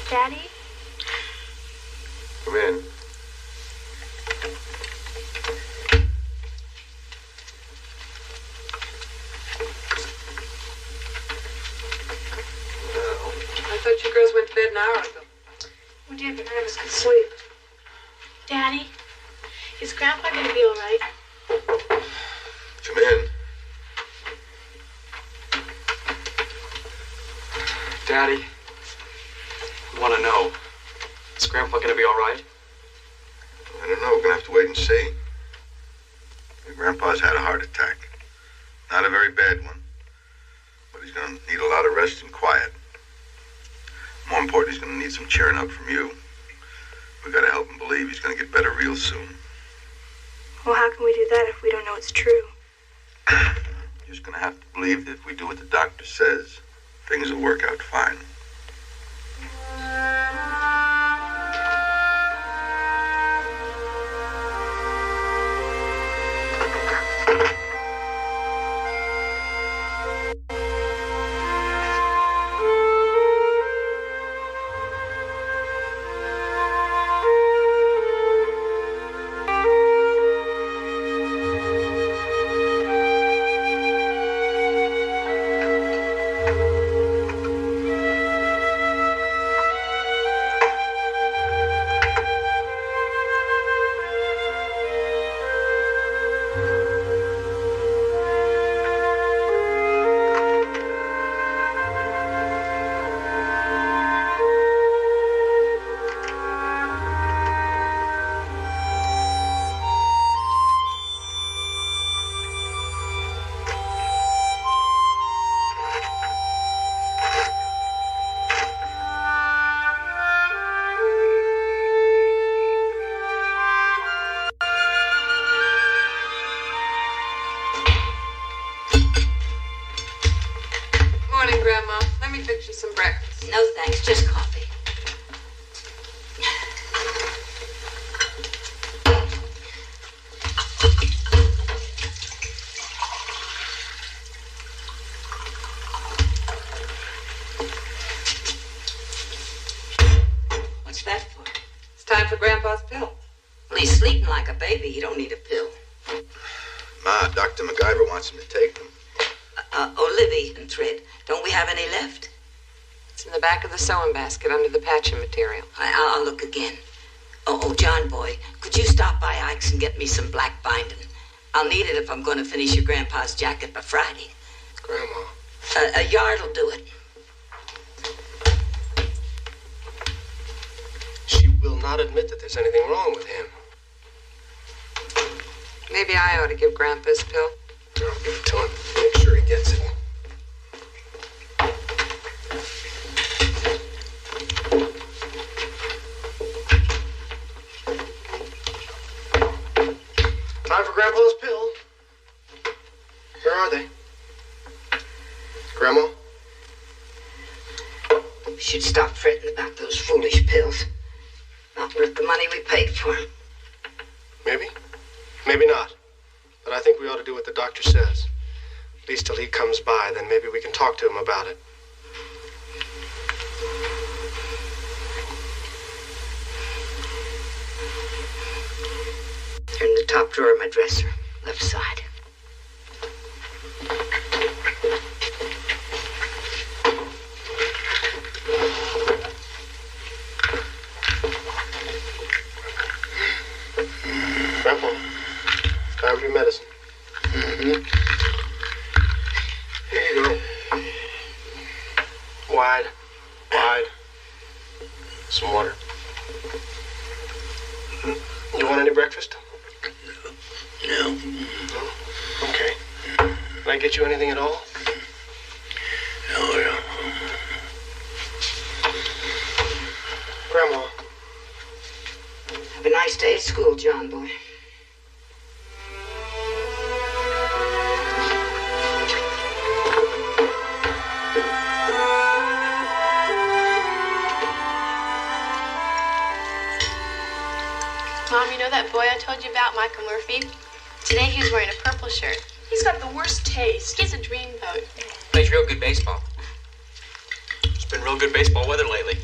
Daddy? Come in. I thought you girls went to bed an hour ago. We did, but none of us could sleep. Daddy, is Grandpa going to be all right? Come in. Daddy, I want to know, is Grandpa going to be all right? I don't know. We're going to have to wait and see. Your grandpa's had a heart attack. Not a very bad one. But he's going to need a lot of rest and quiet. More important, he's going to need some cheering up from you. We got to help him believe he's going to get better real soon. Well, how can we do that if we don't know it's true? You're just going to have to believe that if we do what the doctor says, things will work out fine. Morning, Grandma. Let me fix you some breakfast. No, thanks. Just coffee. What's that for? It's time for Grandpa's pill. Well, he's sleeping like a baby. He don't need a pill. Ma, Dr. MacGyver wants him to take them. Libby and thread. Don't we have any left? It's in the back of the sewing basket under the patching material. I'll look again. Oh, John boy, could you stop by Ike's and get me some black binding? I'll need it if I'm going to finish your grandpa's jacket by Friday. Grandma. A yard will do it. She will not admit that there's anything wrong with him. Maybe I ought to give Grandpa his pill. I'll give it to him. Make sure he gets it. Time for Grandpa's pill. Where are they? Grandma? We should stop fretting about those foolish pills. Not worth the money we paid for them. Maybe. Maybe not. But I think we ought to do what the doctor says. At least till he comes by, then maybe we can talk to him about it. They're in the top drawer of my dresser, left side. Grandpa, it's time for your medicine. Here you go. Wide. Some water. You want any breakfast? No. No? Okay. Can I get you anything at all? No. Grandma. Have a nice day at school, John boy. Mom, you know that boy I told you about, Michael Murphy? Today he was wearing a purple shirt. He's got the worst taste. He's a dreamboat. Plays real good baseball. It's been real good baseball weather lately.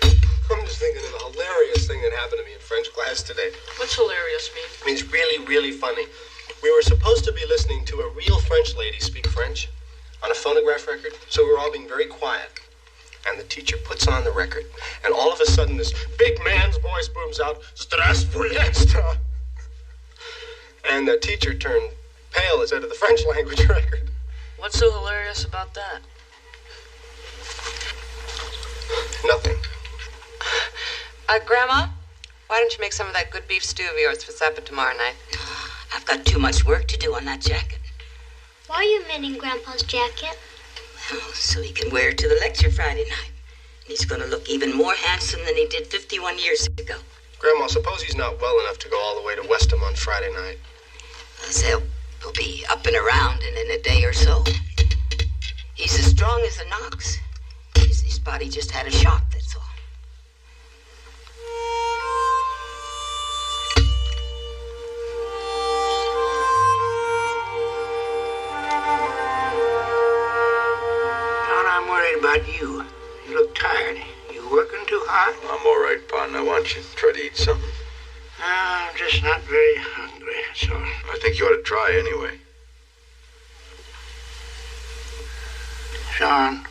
I'm just thinking of a hilarious thing that happened to me in French class today. What's hilarious mean? I mean, it's really, really funny. We were supposed to be listening to a real French lady speak French on a phonograph record, so we were all being very quiet. And the teacher puts on the record, and all of a sudden this big man's voice booms out, "Здравствуй, extra!" And the teacher turned pale as out of the French language record. What's so hilarious about that? Nothing. Grandma, why don't you make some of that good beef stew of yours for supper tomorrow night? I've got too much work to do on that jacket. Why are you mending Grandpa's jacket? Oh, so he can wear it to the lecture Friday night. He's going to look even more handsome than he did 51 years ago. Grandma, suppose he's not well enough to go all the way to Westham on Friday night. So he'll be up and around in a day or so. He's as strong as an ox. His body just had a shock, that's all. John, I'm worried about you. You look tired. You working too hard? I'm all right, partner. Why don't you try to eat something? I'm just not very hungry, that's all. I think you ought to try anyway. John,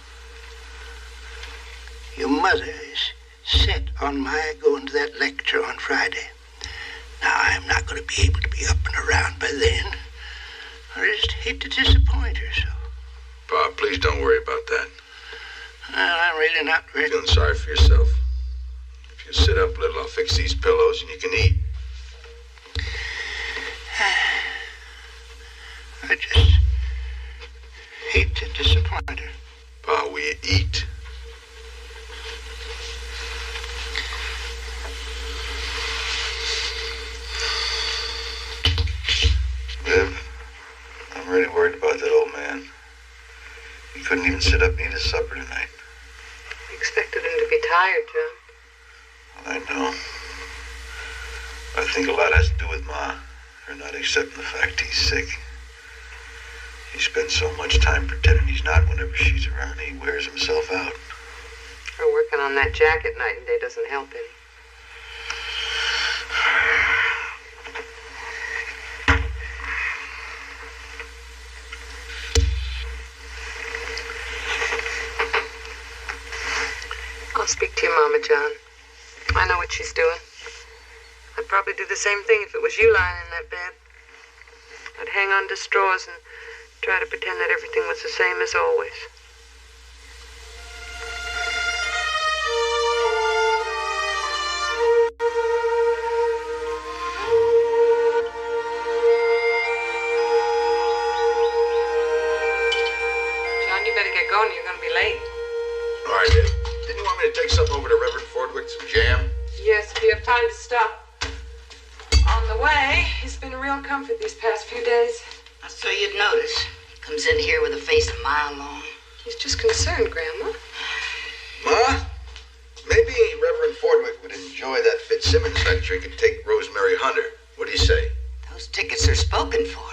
your mother is set on my going to that lecture on Friday. Now, I'm not going to be able to be up and around by then. I just hate to disappoint her, so. Pa, please don't worry about that. Well, I'm really not ready. Feeling sorry for yourself. If you sit up a little, I'll fix these pillows and you can eat. I just hate to disappoint her. Pa, will you eat? Viv, I'm really worried about that old man. He couldn't even sit up and eat his supper tonight. I expected him to be tired, John. I know. I think a lot has to do with Ma, her not accepting the fact he's sick. He spends so much time pretending he's not whenever she's around. He wears himself out. Her working on that jacket night and day doesn't help any. I'll speak to your Mama, John. I know what she's doing. I'd probably do the same thing if it was you lying in that bed. I'd hang on to straws and try to pretend that everything was the same as always. John, you better get going. You're going to be late. All right, Viv. Didn't you want me to take something over to Reverend Fordwick, some jam? Yes, if you have time to stop. On the way, it's been a real comfort these past few days. So you'd notice. He comes in here with a face a mile long. He's just concerned, Grandma. Ma, maybe Reverend Fordwick would enjoy that Fitzsimmons lecture. He could take Rosemary Hunter. What do you say? Those tickets are spoken for.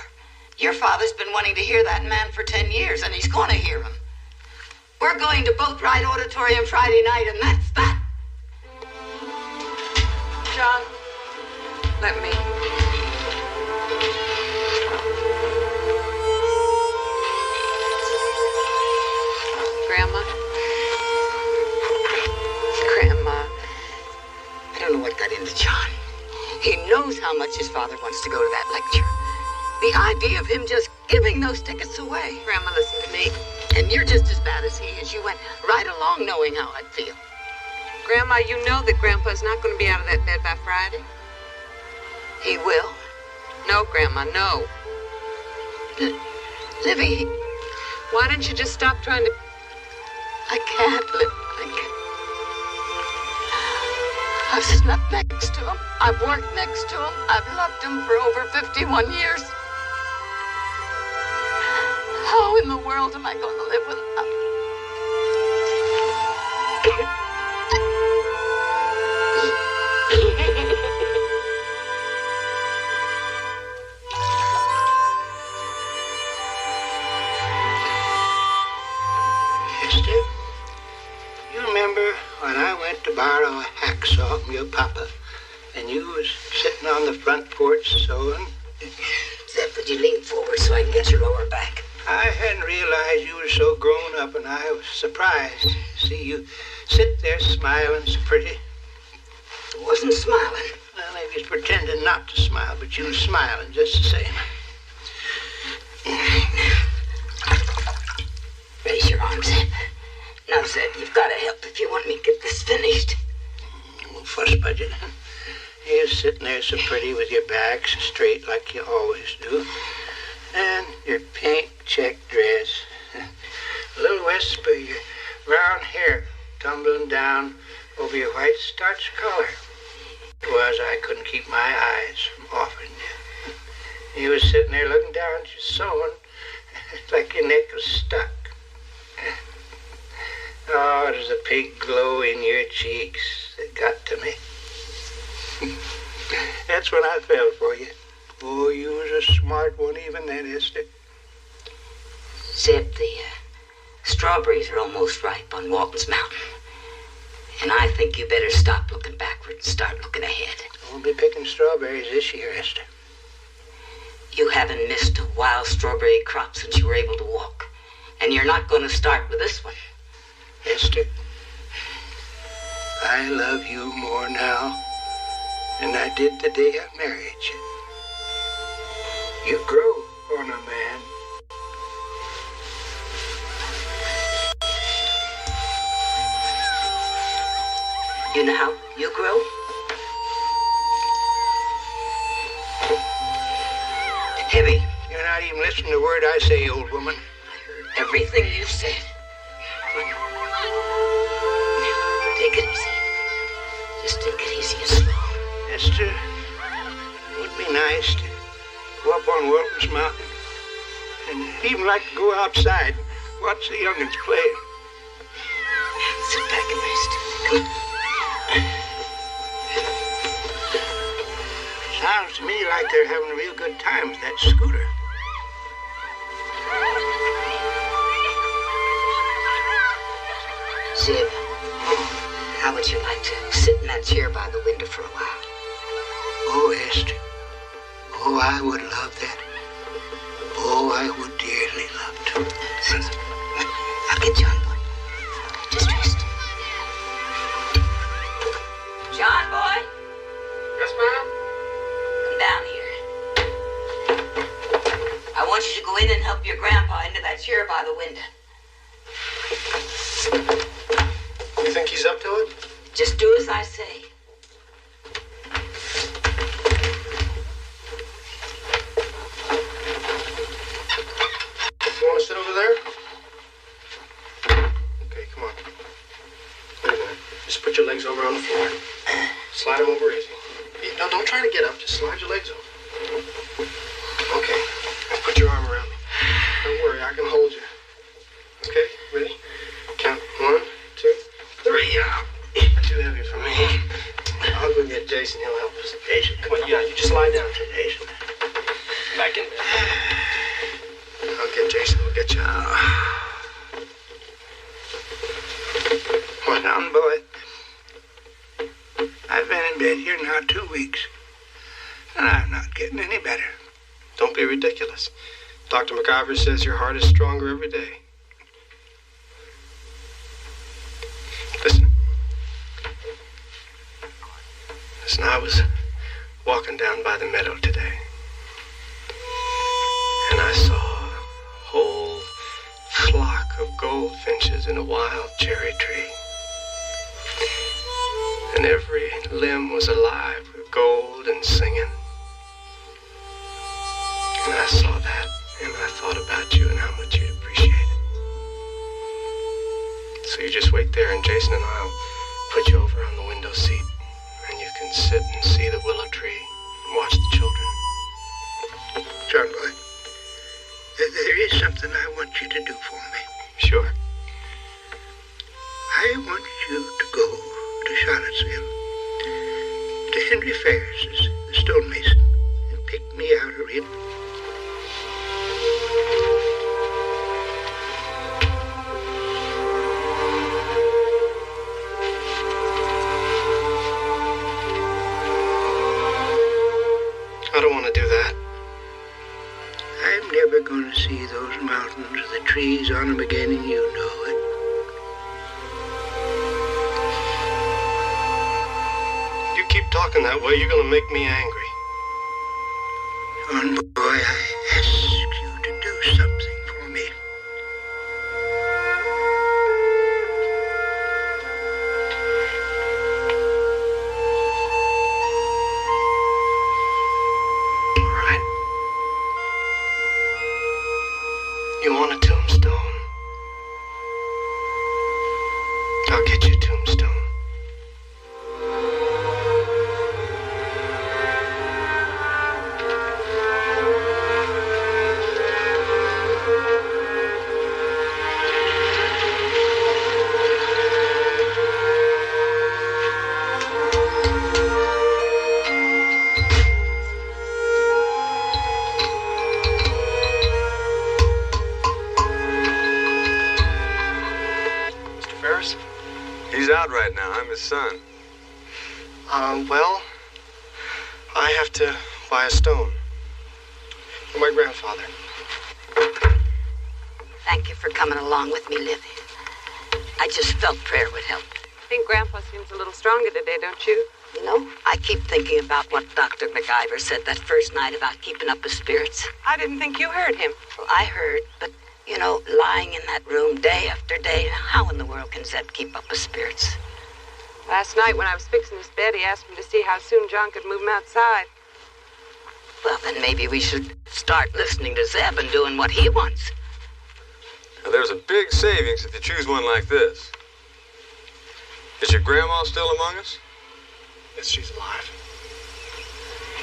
Your father's been wanting to hear that man for 10 years, and he's going to hear him. We're going to Boat Ride Auditorium Friday night, and that's that. John, let me. Grandma? Grandma. I don't know what got into John. He knows how much his father wants to go to that lecture. The idea of him just giving those tickets away. Grandma, listen to me. And you're just as bad as he is. You went right along knowing how I'd feel. Grandma, you know that Grandpa's not going to be out of that bed by Friday. He will? No, Grandma, no. Livy, why don't you just stop trying to... I can't, Liv. I can't. I've slept next to him. I've worked next to him. I've loved him for over 51 years. How in the world am I going to live without him? Esther, you remember when I went to borrow a hacksaw from your papa, and you was sitting on the front porch sewing? Zeb, would you lean forward so I can get your lower back? I hadn't realized you were so grown up, and I was surprised to see you sit there smiling so pretty. I wasn't smiling. Well, maybe you was pretending not to smile, but you was smiling just the same. Raise your arms, Zeb. Now, Zeb, you've got to help if you want me to get this finished. Fuss budget. You're sitting there so pretty with your back straight like you always do. And your pink check dress. A little wisp of your brown hair tumbling looking down over your white starch collar. It was I couldn't keep my eyes from offering you. You was sitting there looking down at your sewing like your neck was stuck. Oh, there's a pink glow in your cheeks that got to me. That's when I fell for you. Oh, you was a smart one even then, Esther. Zeb, the strawberries are almost ripe on Waltons Mountain. And I think you better stop looking backward and start looking ahead. I won't be picking strawberries this year, Esther. You haven't missed a wild strawberry crop since you were able to walk. And you're not going to start with this one. Esther, I love you more now than I did the day I married you. You grow on a man. You know how you grow? Heavy. You're not even listening to a word I say, old woman. I heard everything you said. Take it easy. Just take it easy and slow. Esther, it would be nice to go up on Waltons Mountain and even like to go outside and watch the young'uns play. Sit back and rest. Come on. Sounds to me like they're having a real good time with that scooter. Zeb, how would you like to sit in that chair by the window for a while? Oh, Esther. Oh, I would love that. Oh, I would dearly love to. I'll get John, boy. Just rest. John, boy? Yes, ma'am? Come down here. I want you to go in and help your grandpa into that chair by the window. You think he's up to it? Just do as I say. You want to sit over there? Okay, come on. Wait a minute. Just put your legs over on the floor. Slide them over easy. No, don't try to get up. Just slide your legs over. Okay. Now put your arm around me. Don't worry, I can hold you. Okay, ready? Count 1, 2, 3. Too heavy for me. I'll go get Jason. He'll help us. Jason, come on. Yeah, you just lie down. Jason. Back in bed. I'll get Jason. We'll get you out. Come on down, boy. I've been in bed here now 2 weeks, and I'm not getting any better. Don't be ridiculous. Dr. McIver says your heart is stronger every day. Listen. Listen, I was walking down by the meadow today, and I saw a whole flock of goldfinches in a wild cherry tree. And every limb was alive with gold and singing. And I saw that, and I thought about you and how much you'd appreciate it. So you just wait there, and Jason and I'll put you over on the window seat, and you can sit and see the willow tree and watch the children. John boy, there is something I want you to do for me. Sure. I want you to go to Charlottesville, to Henry Ferris's, the stonemason, and pick me out a real... I don't want to do that. I'm never going to see those mountains with the trees on them again, and you know it. You keep talking that way, you're going to make me angry. John boy, I ask you to do something for me. You want a tombstone? I'll get you a tombstone. He's out right now. I'm his son. Well, I have to buy a stone for my grandfather. Thank you for coming along with me, Livy. I just felt prayer would help. I think Grandpa seems a little stronger today, don't you? You know, I keep thinking about what Dr. MacIver said that first night about keeping up his spirits. I didn't think you heard him. Well, I heard, but, you know, lying in that room day after day, how in the world can Zeb keep up his spirits? Last night when I was fixing his bed, he asked me to see how soon John could move him outside. Well, then maybe we should start listening to Zeb and doing what he wants. Now, there's a big savings if you choose one like this. Is your grandma still among us? Yes, she's alive.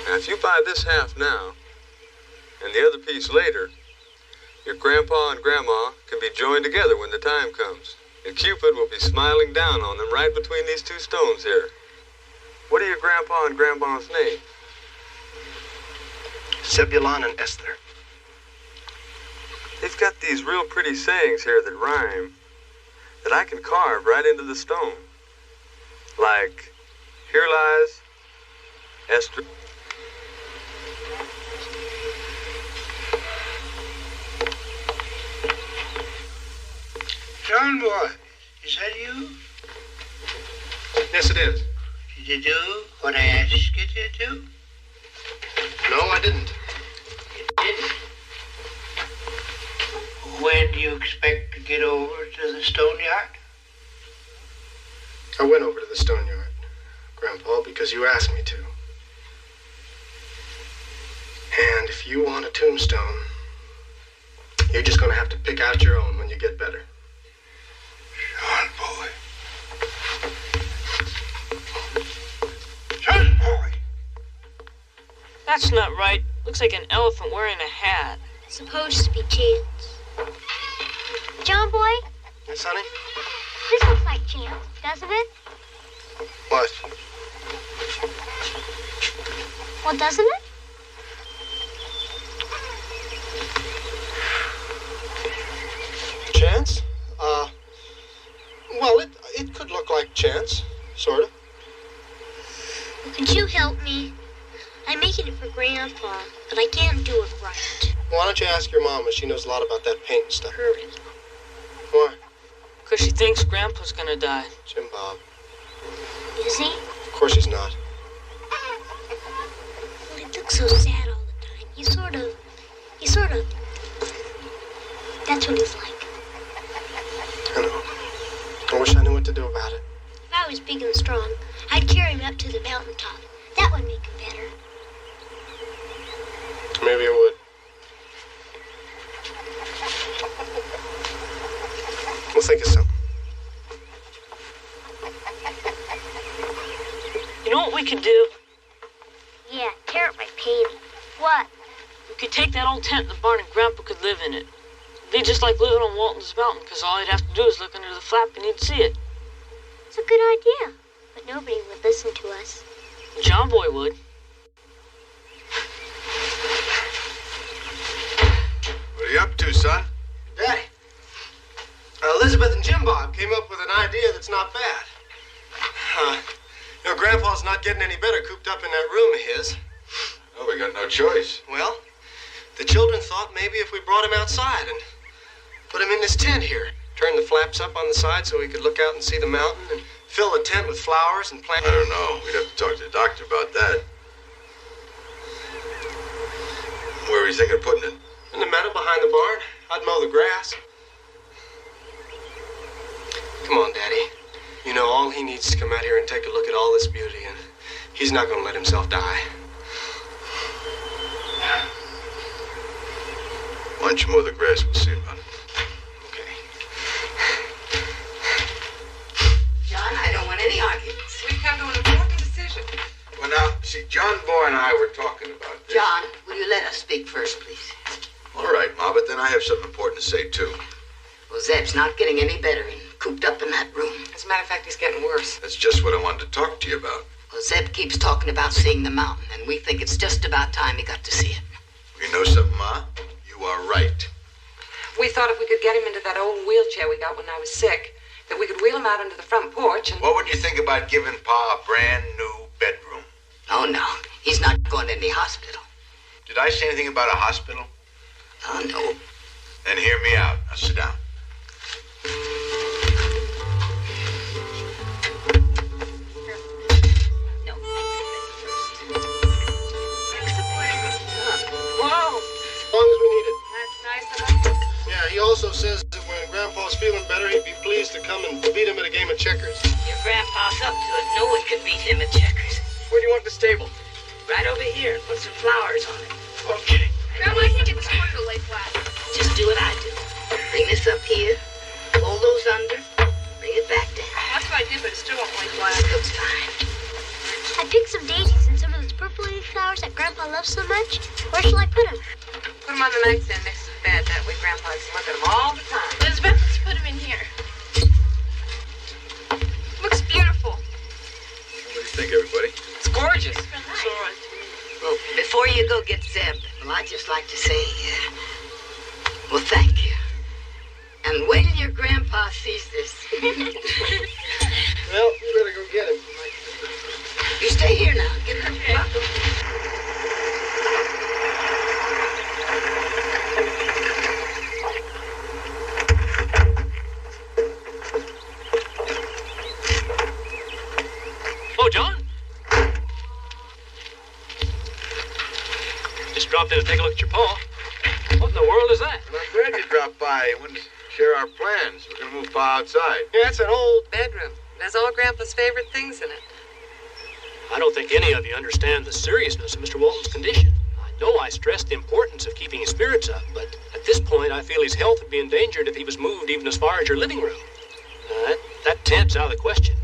Now, if you buy this half now, and the other piece later, your grandpa and grandma can be joined together when the time comes. And Cupid will be smiling down on them right between these two stones here. What are your grandpa and grandma's names? Zebulon and Esther. They've got these real pretty sayings here that rhyme, that I can carve right into the stone. Like, here lies Esther. John boy, is that you? Yes, it is. Did you do what I asked you to do? No, I didn't. You didn't? When do you expect to get over to the stone yard? I went over to the stone yard, Grandpa, because you asked me to. And if you want a tombstone, you're just going to have to pick out your own when you get better. John boy. John boy. That's not right. Looks like an elephant wearing a hat. Supposed to be Chance. John boy, Yes, honey? this looks like Chance, doesn't it? What? Well, doesn't it? Chance? Well, it could look like Chance, sort of. Well, could you help me? I'm making it for Grandpa, but I can't do it right. Why don't you ask your mama? She knows a lot about that paint stuff. Hurry. Why? Because she thinks Grandpa's gonna die. Jim Bob. Is he? Of course he's not. Well, he looks so sad all the time. He's sort of... That's what he's like. I know. I wish I knew what to do about it. If I was big and strong, I'd carry him up to the mountaintop. That would make him better. Maybe it would. We'll think of something. You know what we could do? Yeah, tear up my painting. What? We could take that old tent in the barn and Grandpa could live in it. It'd be just like living on Waltons Mountain, because all he'd have to do is look under the flap and he'd see it. It's a good idea, but nobody would listen to us. John Boy would. What are you up to, son? Daddy. Elizabeth and Jim Bob came up with an idea that's not bad. You know, Grandpa's not getting any better cooped up in that room of his. Oh, we got no choice. Well, the children thought maybe if we brought him outside and put him in this tent here, turn the flaps up on the side so he could look out and see the mountain, and fill the tent with flowers and plants. I don't know. We'd have to talk to the doctor about that. Where were you thinking of putting it? In the meadow behind the barn. I'd mow the grass. Come on, Daddy. You know, all he needs to come out here and take a look at all this beauty, and he's not going to let himself die. Why don't you mow the grass? We'll see about it. Okay. is it? Well, now, see, John Boy and I were talking about this. John, will you let us speak first, please? All right, Ma, but then I have something important to say, too. Well, Zeb's not getting any better and cooped up in that room. As a matter of fact, he's getting worse. That's just what I wanted to talk to you about. Well, Zeb keeps talking about seeing the mountain, and we think it's just about time he got to see it. You know something, Ma? You are right. We thought if we could get him into that old wheelchair we got when I was sick, that we could wheel him out into the front porch and... What would you think about giving Pa a brand new bedroom? Oh, no. He's not going to any hospital. Did I say anything about a hospital? Oh, no. Then hear me out. Now sit down. No, Whoa! As long as we need it. That's nice of him. Yeah, he also says that when Grandpa's feeling better, he'd be pleased to come and beat him at a game of checkers. Your grandpa's up to it. No one can beat him at checkers. Where do you want this table? Right over here. Put some flowers on it. Okay. Grandma, I think it's corner to lay flat. Just do what I do. Bring this up here. Pull those under. Bring it back down. That's what I did, but it still won't lay flat. That looks fine. I picked some daisies and some of those purple leaf flowers that Grandpa loves so much. Where shall I put them? Put him on the nightstand next to the bed. That way Grandpa can look at him all the time. Elizabeth, let's put them in here. Looks beautiful. What do you think, everybody? It's gorgeous. Well, before you go get Zeb, well, I'd just like to say, well, thank you. And wait till your grandpa sees this. Well, you better go get him. You stay here now. Get her buckle. Oh, John? Just dropped in to take a look at your paw. What in the world is that? Well, I'm glad you dropped by. You wanted to share our plans. We're going to move Pa outside. Yeah, that's an old... Bedroom. It has all Grandpa's favorite things in it. I don't think any of you understand the seriousness of Mr. Walton's condition. I know I stressed the importance of keeping his spirits up, but at this point I feel his health would be endangered if he was moved even as far as your living room. That tent's out of the question.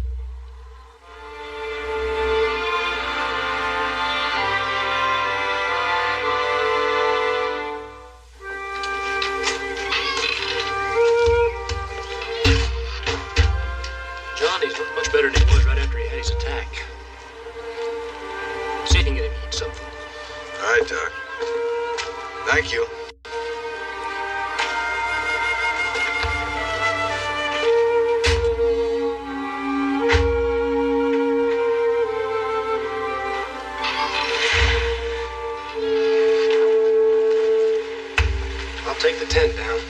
Johnny's not much better than he was right after he had his attack. See if you can get him to eat something. All right, Doc. Thank you. I'll take the tent down.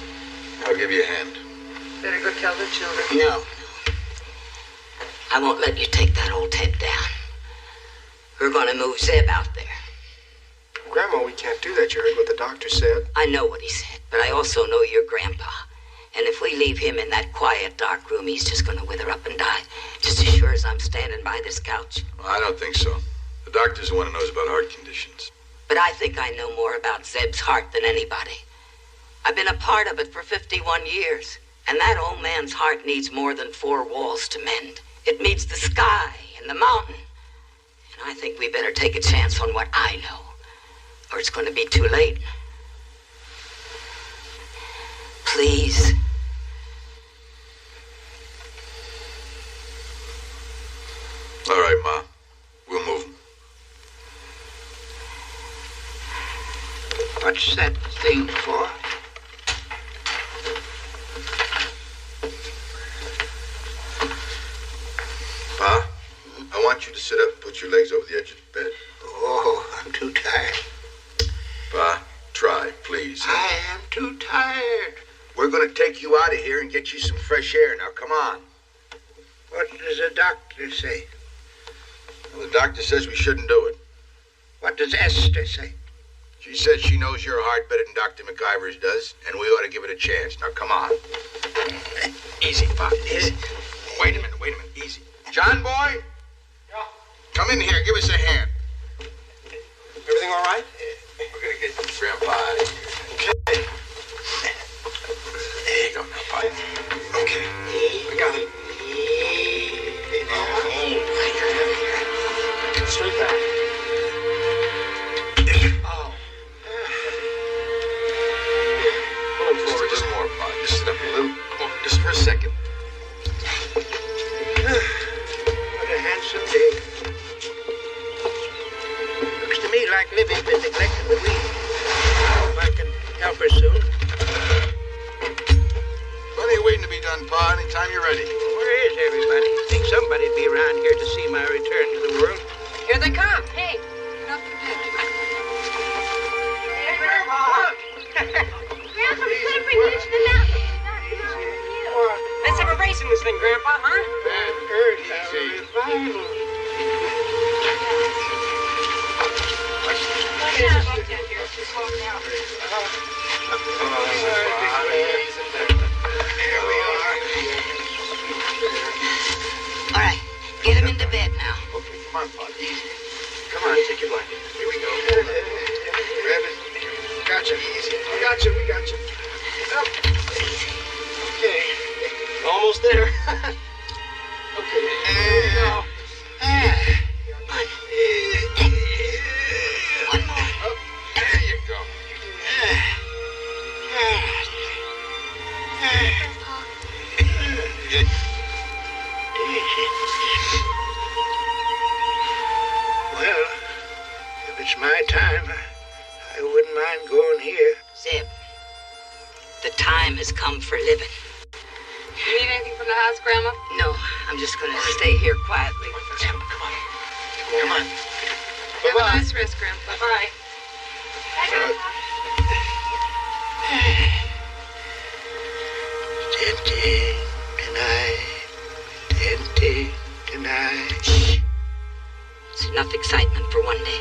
I'll give you a hand. Better go tell the children. No. I won't let you take that old tent down. We're going to move Zeb out there. Grandma, we can't do that. You heard what the doctor said. I know what he said, but I also know your grandpa. And if we leave him in that quiet, dark room, he's just going to wither up and die. Just as sure as I'm standing by this couch. Well, I don't think so. The doctor's the one who knows about heart conditions. But I think I know more about Zeb's heart than anybody. I've been a part of it for 51 years. And that old man's heart needs more than 4 walls to mend. It needs the sky and the mountain. And I think we better take a chance on what I know, or it's going to be too late. Please. All right, Ma. We'll move him. What's that thing for? Pa, I want you to sit up and put your legs over the edge of the bed. Oh, I'm too tired. Pa, try, please. I am too tired. We're going to take you out of here and get you some fresh air. Now, come on. What does the doctor say? Well, the doctor says we shouldn't do it. What does Esther say? She says she knows your heart better than Dr. McIver's does, and we ought to give it a chance. Now, come on. Easy, Pa, easy. Wait a minute, easy. John boy? Yeah? Come in here, give us a hand. Everything all right? We're going to get Grandpa out of here. Okay. There you go now, Pa. Okay. I got it. neglecting the weed. Hope I can help her soon. Plenty of waiting to be done, Pa. Anytime you're ready. Where is everybody? Think somebody'd be around here to see my return to the world. Here they come. Hey, get off your bed. Hey, Grandpa! Grandpa, we couldn't bring you to the mountain. Let's have a race in this thing, Grandpa, huh? All right, get him into bed now. Okay, come on, Pa. Easy. Come on, take your blanket. Here we go. Grab it. Gotcha. Easy. We got you. Up. Okay. Almost there. Okay. Here we go. One more. Up. There you go. Well, if it's my time, I wouldn't mind going here. Zeb, the time has come for living. You need anything from the house, Grandma? No, I'm just going to stay here quietly. Come on. Have a nice rest, Grandpa. Bye. Tempting tonight. Shh. It's enough excitement for one day.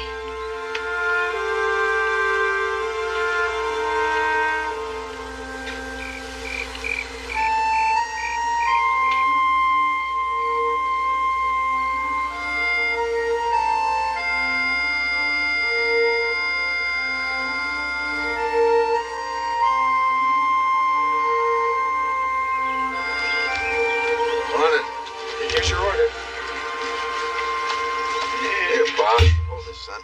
Morning. Here's your order. Here, Pa. Hold this, son.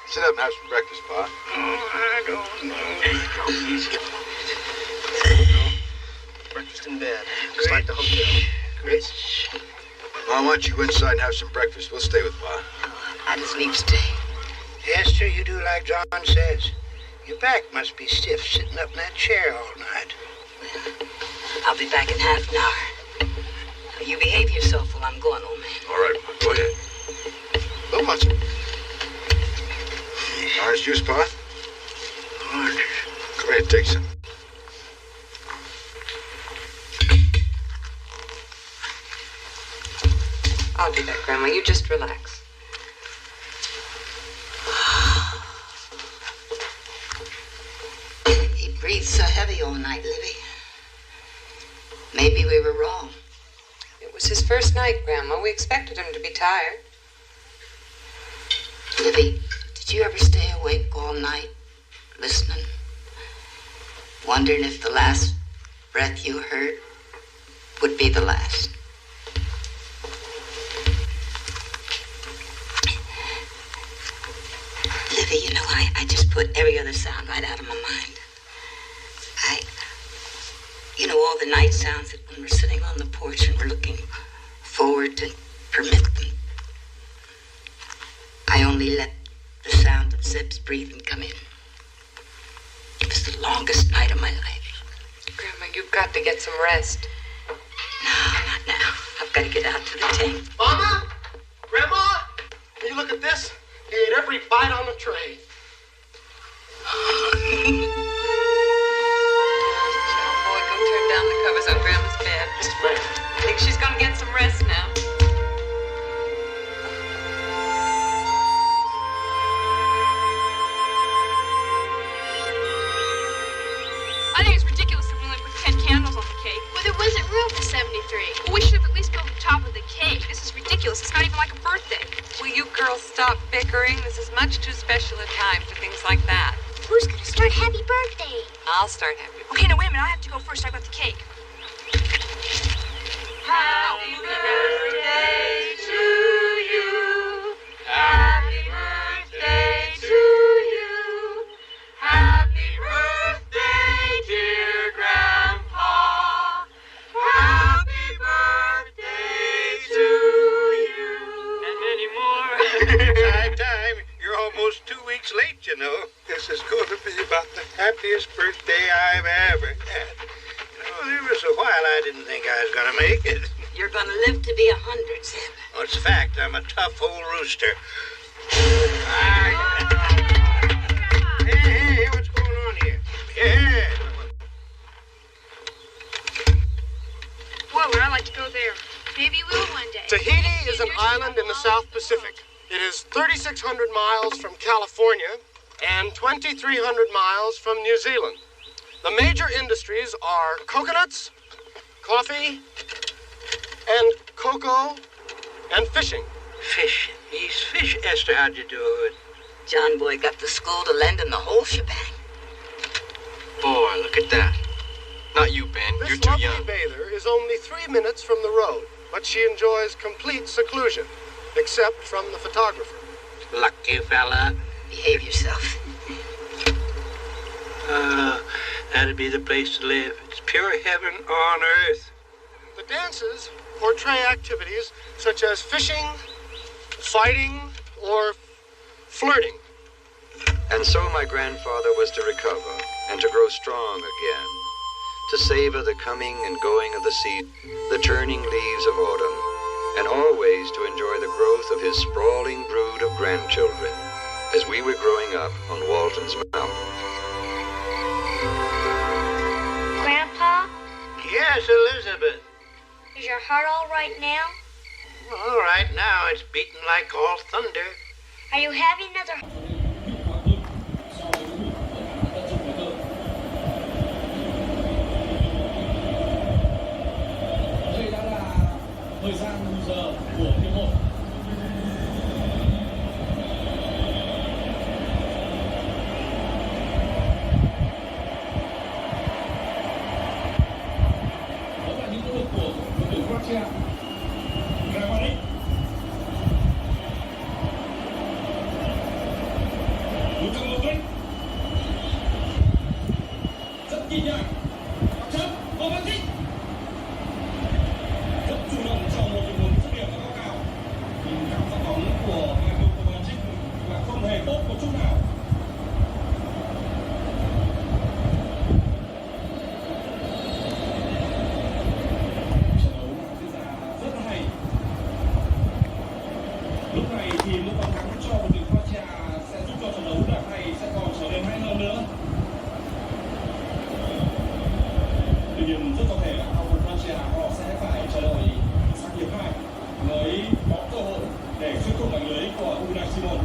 Sit up and have some breakfast, Pa. I don't know. There you go. Easy. Breakfast in bed. Just like the hotel. Chris? Ma, why don't you go inside and have some breakfast? We'll stay with Pa. I just need to stay. Yes, sir, you do like John says. Your back must be stiff sitting up in that chair all night. I'll be back in half an hour. Now, you behave yourself while I'm going, old man. All right, Pa. Go ahead. Who wants it? Orange juice, Pa? Orange. Go ahead, take some. I'll do that, Grandma. You just relax. He breathed so heavy all night, Livy. Maybe we were wrong. It was his first night, Grandma. We expected him to be tired. Livy, did you ever stay awake all night, listening? Wondering if the last breath you heard would be the last? Livy, you know, I just put every other sound right out of my mind. You know, all the night sounds that when we're sitting on the porch and we're looking forward to permit them. I only let the sound of Zeb's breathing come in. It was the longest night of my life. Grandma, you've got to get some rest. No, not now. I've got to get out to the tank. Mama? Grandma? Will you look at this? He ate every bite on the tray. Boy, go turn down the covers on Grandma's bed. Yes, ma'am. I think she's gonna get some rest now. I think it's ridiculous that we only put 10 candles on the cake. Well, there wasn't room for 73. Well, we should have at least built the top of the cake. This is ridiculous. It's not even like a birthday. Will you girls stop bickering? This is much too special a time for things like that. Who's gonna start happy birthday? I'll start happy. Okay, now wait a minute. I have to go first. I got the cake. Happy birthday to you. Happy birthday to you. Happy birthday, dear Grandpa. Happy birthday to you. Time. You're almost 2 weeks late, you know. This is going to be about the happiest birthday I've ever had. There was a while I didn't think I was going to make it. You're going to live to be 100, Zeb. Well, it's a fact. I'm a tough old rooster. Hey, what's going on here? Yeah. Whoa, I'd like to go there. Maybe we will one day. Tahiti is an island in the South Pacific. It is 3,600 miles from California and 2,300 miles from New Zealand. The major industries are coconuts, coffee, and cocoa, and fishing. Fishing? He's fish. Esther, how'd you do it? John Boy got the school to lend him the whole shebang. Boy, look at that. Not you, Ben. You're too young. This lovely bather is only 3 minutes from the road, but she enjoys complete seclusion, except from the photographer. Lucky fella. Behave yourself. That'd be the place to live. It's pure heaven on earth. The dances portray activities such as fishing, fighting, or flirting. And so my grandfather was to recover and to grow strong again, to savor the coming and going of the seed, the turning leaves of autumn, and always to enjoy the growth of his sprawling brood of grandchildren as we were growing up on Waltons Mountain. Grandpa, Yes, Elizabeth. is your heart all right now? All right, now it's beating like all thunder. Are you having another... Thời gian giờ của hiệp hội. Đó là những nỗ lực của đội tuyển Croatia. Kramaric. Luka Modric. Rất kỳ nhạc. Chấp Kovacic. Rất chủ động cho một tình huống dứt điểm và cao cao. Nhưng cảm giác bóng của Michael Kovacic là không hề tốt một chút nào. Trận đấu đang diễn ra rất hay. Lúc này thì một bàn thắng cho đội tuyển Croatia sẽ giúp cho trận đấu đợt này sẽ còn trở nên hay hơn nữa. Tuy nhiên rất có thể là cầu thủ Croatia họ sẽ phải chờ đợi sang hiệp 2 mới có cơ hội để xuyên thủng mảnh lưới của Unai Simon.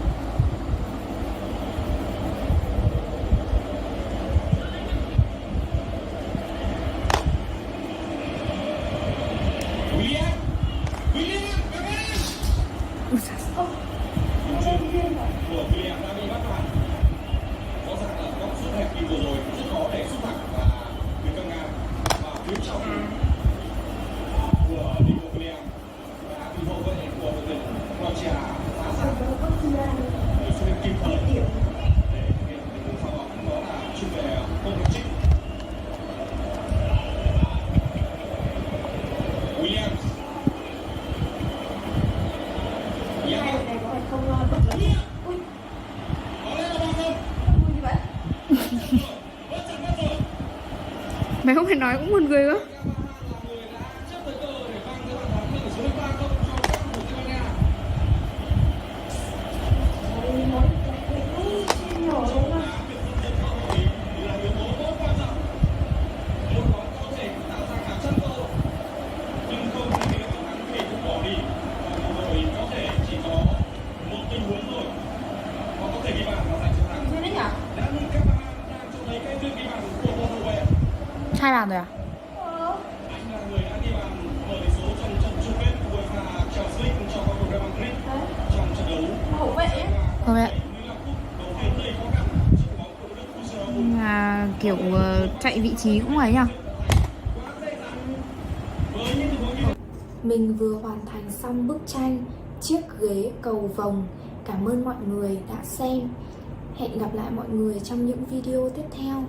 William Gomez. Đường chuyền của William đã bị bắt phạt. Rõ ràng là góc sút hẹp vừa rồi rất khó để sút thẳng và bị căng ngang và phía trong của Nico William và bị hậu vệ của đội tuyển Croatia phá sản để xuất hiện kịp thời để thực hiện tình huống phá bóng, đó là chuyên về Kovacic. Williams. Mày không phải nói cũng buồn cười quá. Hai bàn rồi à? Hậu vệ. Mà kiểu chạy vị trí cũng ấy nhỉ? Mình vừa hoàn thành xong bức tranh Chiếc ghế cầu vồng. Cảm ơn mọi người đã xem. Hẹn gặp lại mọi người trong những video tiếp theo.